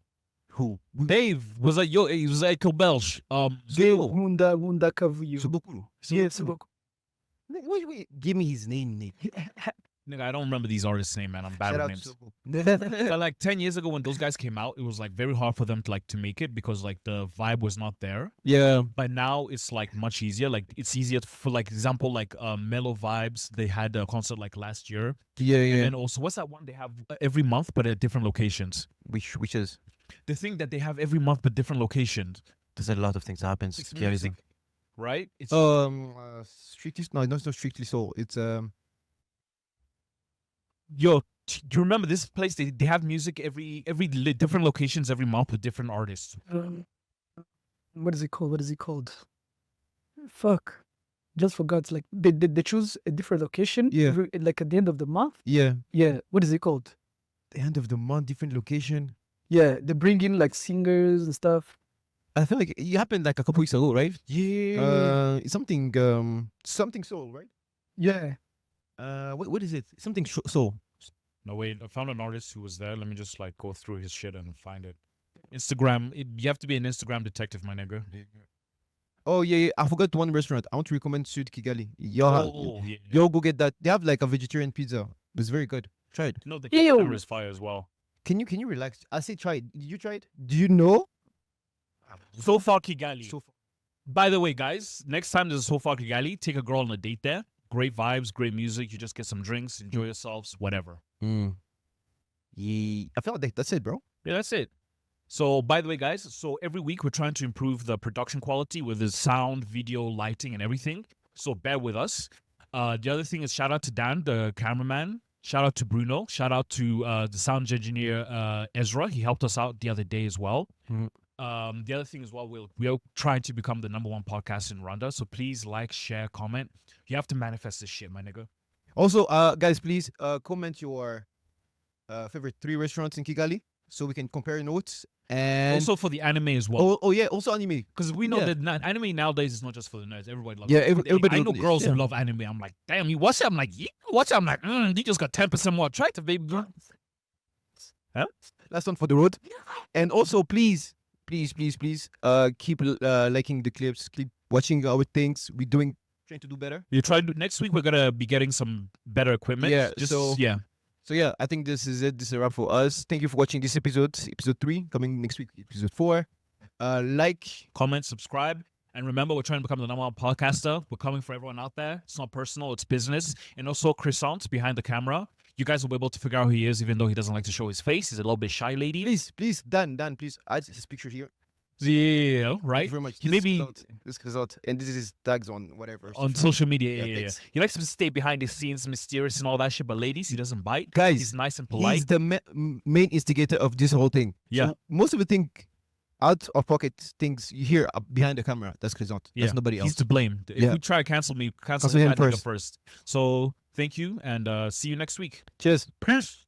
Speaker 1: Who?
Speaker 2: Dave was like, he was like Belge.
Speaker 3: Wunda Kavuyo.
Speaker 1: Subukulu.
Speaker 3: Yes,
Speaker 1: Wait, give me his name, Nate.
Speaker 2: Nigga, I don't remember these artists' name, man. I'm bad
Speaker 1: Shout
Speaker 2: with
Speaker 1: out
Speaker 2: names. But like 10 years ago when those guys came out, it was like very hard for them to make it because like the vibe was not there.
Speaker 1: Yeah.
Speaker 2: But now it's like much easier. Like it's easier for like example like Mellow Vibes. They had a concert like last year.
Speaker 1: Yeah.
Speaker 2: And then also what's that one they have every month but at different locations?
Speaker 1: Which is
Speaker 2: The thing that they have every month but different locations,
Speaker 1: there's a lot of things that happens.
Speaker 2: It's
Speaker 1: Yeah,
Speaker 2: music. right? It's
Speaker 1: strictly no, it's not strictly soul. It's
Speaker 2: Yo, do you remember this place? They have music every different locations every month with different artists.
Speaker 3: What is it called? What is it called? Fuck. Just forgot. It's like they choose a different location.
Speaker 1: Yeah.
Speaker 3: Like at the end of the month.
Speaker 1: yeah.
Speaker 3: Yeah. What is it called?
Speaker 1: The end of the month, different location.
Speaker 3: Yeah. They bring in like singers and stuff.
Speaker 1: I feel like it happened like a couple weeks ago, right?
Speaker 3: Yeah.
Speaker 1: It's something soul, right?
Speaker 3: Yeah.
Speaker 1: What is it? Something soul.
Speaker 2: No, wait, I found an artist who was there. Let me just like go through his shit and find it. Instagram. You have to be an Instagram detective, my nigga.
Speaker 1: Oh yeah. I forgot one restaurant. I want to recommend Sud Kigali. Yo,
Speaker 2: Yeah.
Speaker 1: yo, go get that. They have like a vegetarian pizza. It's very good. Try it.
Speaker 2: No, the
Speaker 3: Ew.
Speaker 2: camera is fire as well.
Speaker 1: Can you relax? I say try it. Did you try it? Do you know?
Speaker 2: So far Kigali.
Speaker 1: So far.
Speaker 2: By the way, guys, next time there's a So Far Kigali, take a girl on a date there. Great vibes, great music. You just get some drinks, enjoy yourselves, whatever.
Speaker 1: Yeah. I feel like that's it, bro.
Speaker 2: Yeah, that's it. So, by the way, guys, so every week we're trying to improve the production quality with the sound, video, lighting, and everything. So bear with us. The other thing is shout out to Dan, the cameraman. Shout out to Bruno. Shout out to the sound engineer, Ezra. He helped us out the other day as well.
Speaker 1: Mhm.
Speaker 2: The other thing as well, we are trying to become the #1 podcast in Rwanda. So please like, share, comment. You have to manifest this shit, my nigga.
Speaker 1: Also, guys, please comment your favorite 3 restaurants in Kigali so we can compare notes. And
Speaker 2: Also for the anime as well.
Speaker 1: oh yeah, also anime.
Speaker 2: Because we know
Speaker 1: Yeah.
Speaker 2: that anime nowadays is not just for the nerds. Everybody loves
Speaker 1: Yeah,
Speaker 2: it.
Speaker 1: everybody
Speaker 2: I know
Speaker 1: loves it,
Speaker 2: girls
Speaker 1: yeah.
Speaker 2: who love anime. I'm like, damn, you watch it? I'm like, yeah, watch it? I'm like, you just got 10% more attractive, baby.
Speaker 1: Last one for the road. And also, please, keep liking the clips, keep watching our things. We're trying to do better.
Speaker 2: You try to next week. We're gonna be getting some better equipment.
Speaker 1: Yeah,
Speaker 2: Just,
Speaker 1: so-
Speaker 2: yeah.
Speaker 1: So yeah, I think this is it. This is a wrap for us. Thank you for watching this episode 3, coming next week, episode 4. Like,
Speaker 2: Comment, subscribe, and remember, we're trying to become the #1 podcaster. We're coming for everyone out there. It's not personal, it's business. And also, Croissant behind the camera. You guys will be able to figure out who he is, even though he doesn't like to show his face. He's a little bit shy, lady.
Speaker 1: please, Dan, please add his picture here.
Speaker 2: Yeah,
Speaker 1: Thank
Speaker 2: right.
Speaker 1: you very much.
Speaker 2: He maybe
Speaker 1: this result, and this is his tags on whatever.
Speaker 2: on social media. Yeah,
Speaker 1: Yeah,
Speaker 2: yeah.
Speaker 1: thanks.
Speaker 2: He likes to stay behind the scenes, mysterious and all that shit. But ladies, he doesn't bite.
Speaker 1: Guys,
Speaker 2: he's nice and polite.
Speaker 1: He's the main instigator of this whole thing.
Speaker 2: Yeah.
Speaker 1: So most of the thing, out of pocket things you hear behind the camera, that's Croissant.
Speaker 2: Yeah,
Speaker 1: That's nobody else.
Speaker 2: He's to blame. If
Speaker 1: Yeah.
Speaker 2: you try to cancel me, cancel
Speaker 1: Cancel him
Speaker 2: him
Speaker 1: first.
Speaker 2: first. So thank you, and see you next week.
Speaker 1: Cheers.
Speaker 2: Peace.